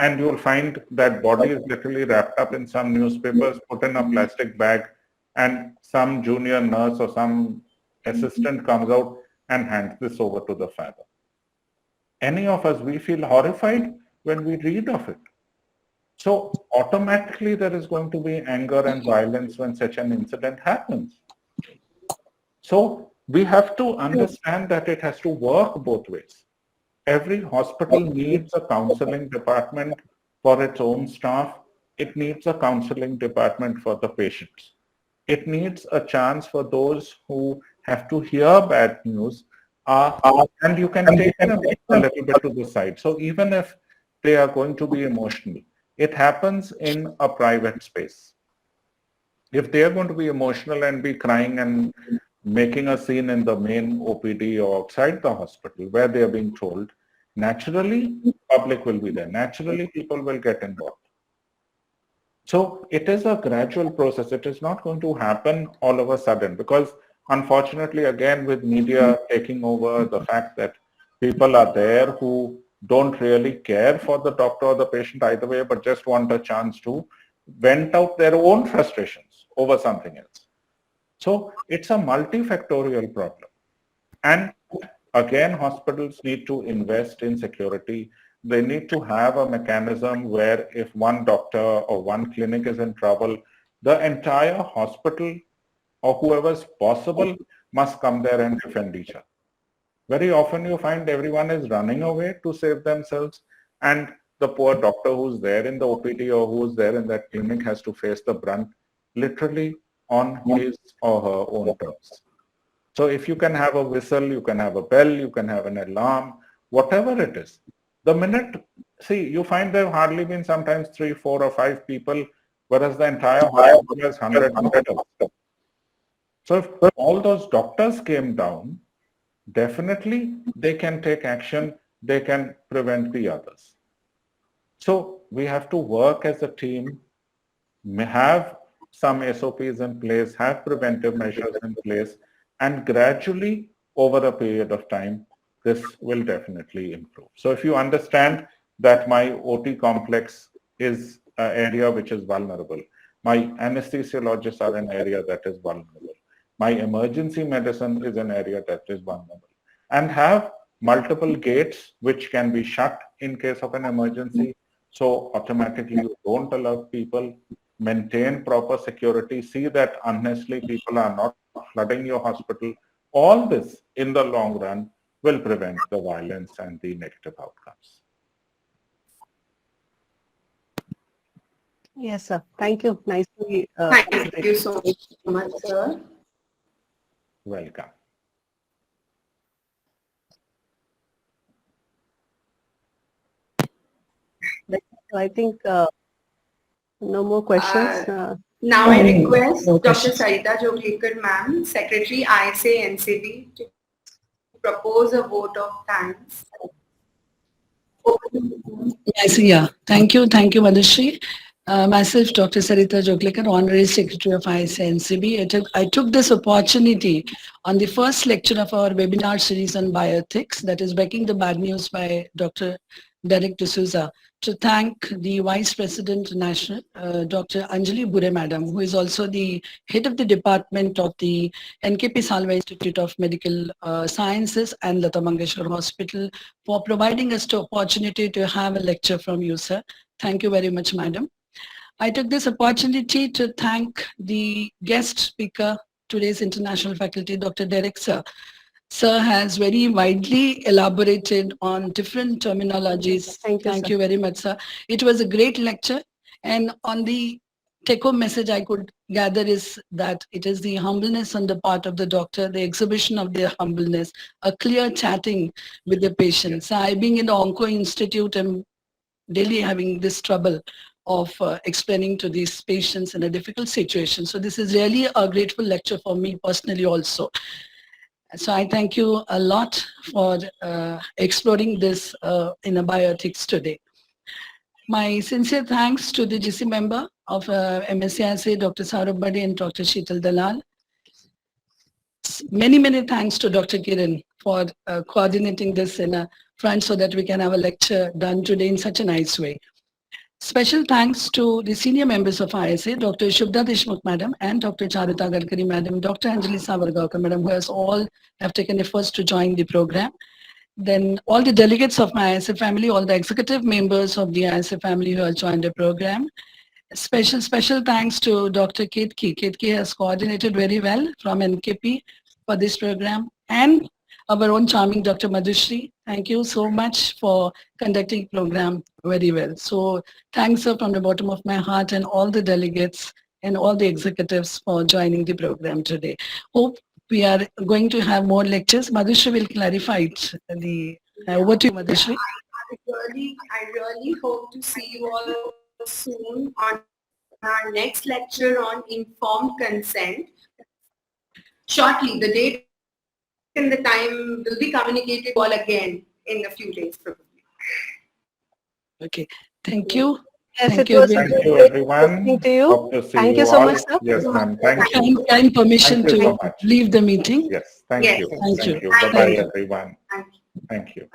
and you'll find that body is literally wrapped up in some newspapers, put in a plastic bag, and some junior nurse or some assistant comes out and hands this over to the father. Any of us, we feel horrified when we read of it. So automatically there is going to be anger and violence when such an incident happens. So we have to understand that it has to work both ways. Every hospital needs a counseling department for its own staff. It needs a counseling department for the patients. It needs a chance for those who have to hear bad news, and you can take them a little bit to the side. So even if they are going to be emotional, it happens in a private space. If they are going to be emotional and be crying and making a scene in the main OPD or outside the hospital where they are being told, naturally public will be there. Naturally people will get involved. So it is a gradual process. It is not going to happen all of a sudden, because unfortunately, again, with media taking over, the fact that people are there who don't really care for the doctor or the patient either way, but just want a chance to vent out their own frustrations over something else. So it's a multifactorial problem. And again, hospitals need to invest in security. They need to have a mechanism where if one doctor or one clinic is in trouble, the entire hospital or whoever's possible must come there and defend each other. Very often you find everyone is running away to save themselves, and the poor doctor who's there in the OPD or who's there in that clinic has to face the brunt literally on his or her own terms. So if you can have a whistle, you can have a bell, you can have an alarm, whatever it is. The minute, see, you find there have hardly been sometimes 3, 4 or 5 people, whereas the entire hospital has 100 doctors. So if all those doctors came down, definitely they can take action, they can prevent the others. So we have to work as a team, have some SOPs in place, have preventive measures in place, and gradually over a period of time, this will definitely improve. So if you understand that my OT complex is an area which is vulnerable, my anesthesiologists are an area that is vulnerable, my emergency medicine is an area that is vulnerable, and have multiple gates which can be shut in case of an emergency. So automatically you don't allow people, maintain proper security, see that unnecessarily people are not flooding your hospital. All this in the long run will prevent the violence and the negative outcomes. Yes, sir. Thank you. Nicely. Thank you so much, sir. Welcome. I think no more questions. Now I request No Dr. questions. Sarita Joglekar, ma'am, Secretary ISA NCB, to propose a vote of thanks. Yes, yeah. Thank you, Madhushree. Myself, Dr. Sarita Joglekar, Honorary Secretary of ISA NCB. I took this opportunity on the first lecture of our webinar series on bioethics, that is Breaking the Bad News by Dr. Derek D'Souza, to thank the Vice President National, Dr. Anjali Bure Madam, who is also the head of the department of the NKP Salva Institute of Medical Sciences and Lata Mangeshkar Hospital, for providing us the opportunity to have a lecture from you, sir. Thank you very much, madam. I took this opportunity to thank the guest speaker, today's international faculty, Dr. Derek, sir. Sir has very widely elaborated on different terminologies. Thank you very much, sir. It was a great lecture. And on the take-home message I could gather is that it is the humbleness on the part of the doctor, the exhibition of their humbleness, a clear chatting with the patients. I, being in the Onco Institute, am daily having this trouble of explaining to these patients in a difficult situation. So this is really a grateful lecture for me personally also. So I thank you a lot for exploring this in a bioethics today. My sincere thanks to the GC member of MSCISA, Dr. Saurabh Bade and Dr. Sheetal Dalal. Many thanks to Dr. Kiran for coordinating this in a front so that we can have a lecture done today in such a nice way. Special thanks to the senior members of ISA, Dr. Shubhda Deshmukh Madam and Dr. Charita Gadkari Madam, Dr. Anjali Savargaonkar Madam, who has all have taken efforts to join the program. Then all the delegates of my ISA family, all the executive members of the ISA family who have joined the program. Special thanks to Dr. Ketki. Ketki has coordinated very well from NKP for this program, and our own charming Dr. Madhushree. Thank you so much for conducting the program very well. So thanks from the bottom of my heart, and all the delegates and all the executives for joining the program today. Hope we are going to have more lectures. Madhushree will clarify it. Over to you, Madhushree. I really hope to see you all soon on our next lecture on informed consent. Shortly, the date and the time will be communicated all again in a few days probably. Okay, thank you. Yes, Thank it you was very Thank you, great everyone. listening to you. Hope to see Thank you you so all. much, sir. Yes, ma'am. Thank you. kind permission Thank you so to much. leave the meeting. Yes, thank Yes. you. Thank Thank you. you. Thank Bye-bye, you. everyone. Thank you. Thank you.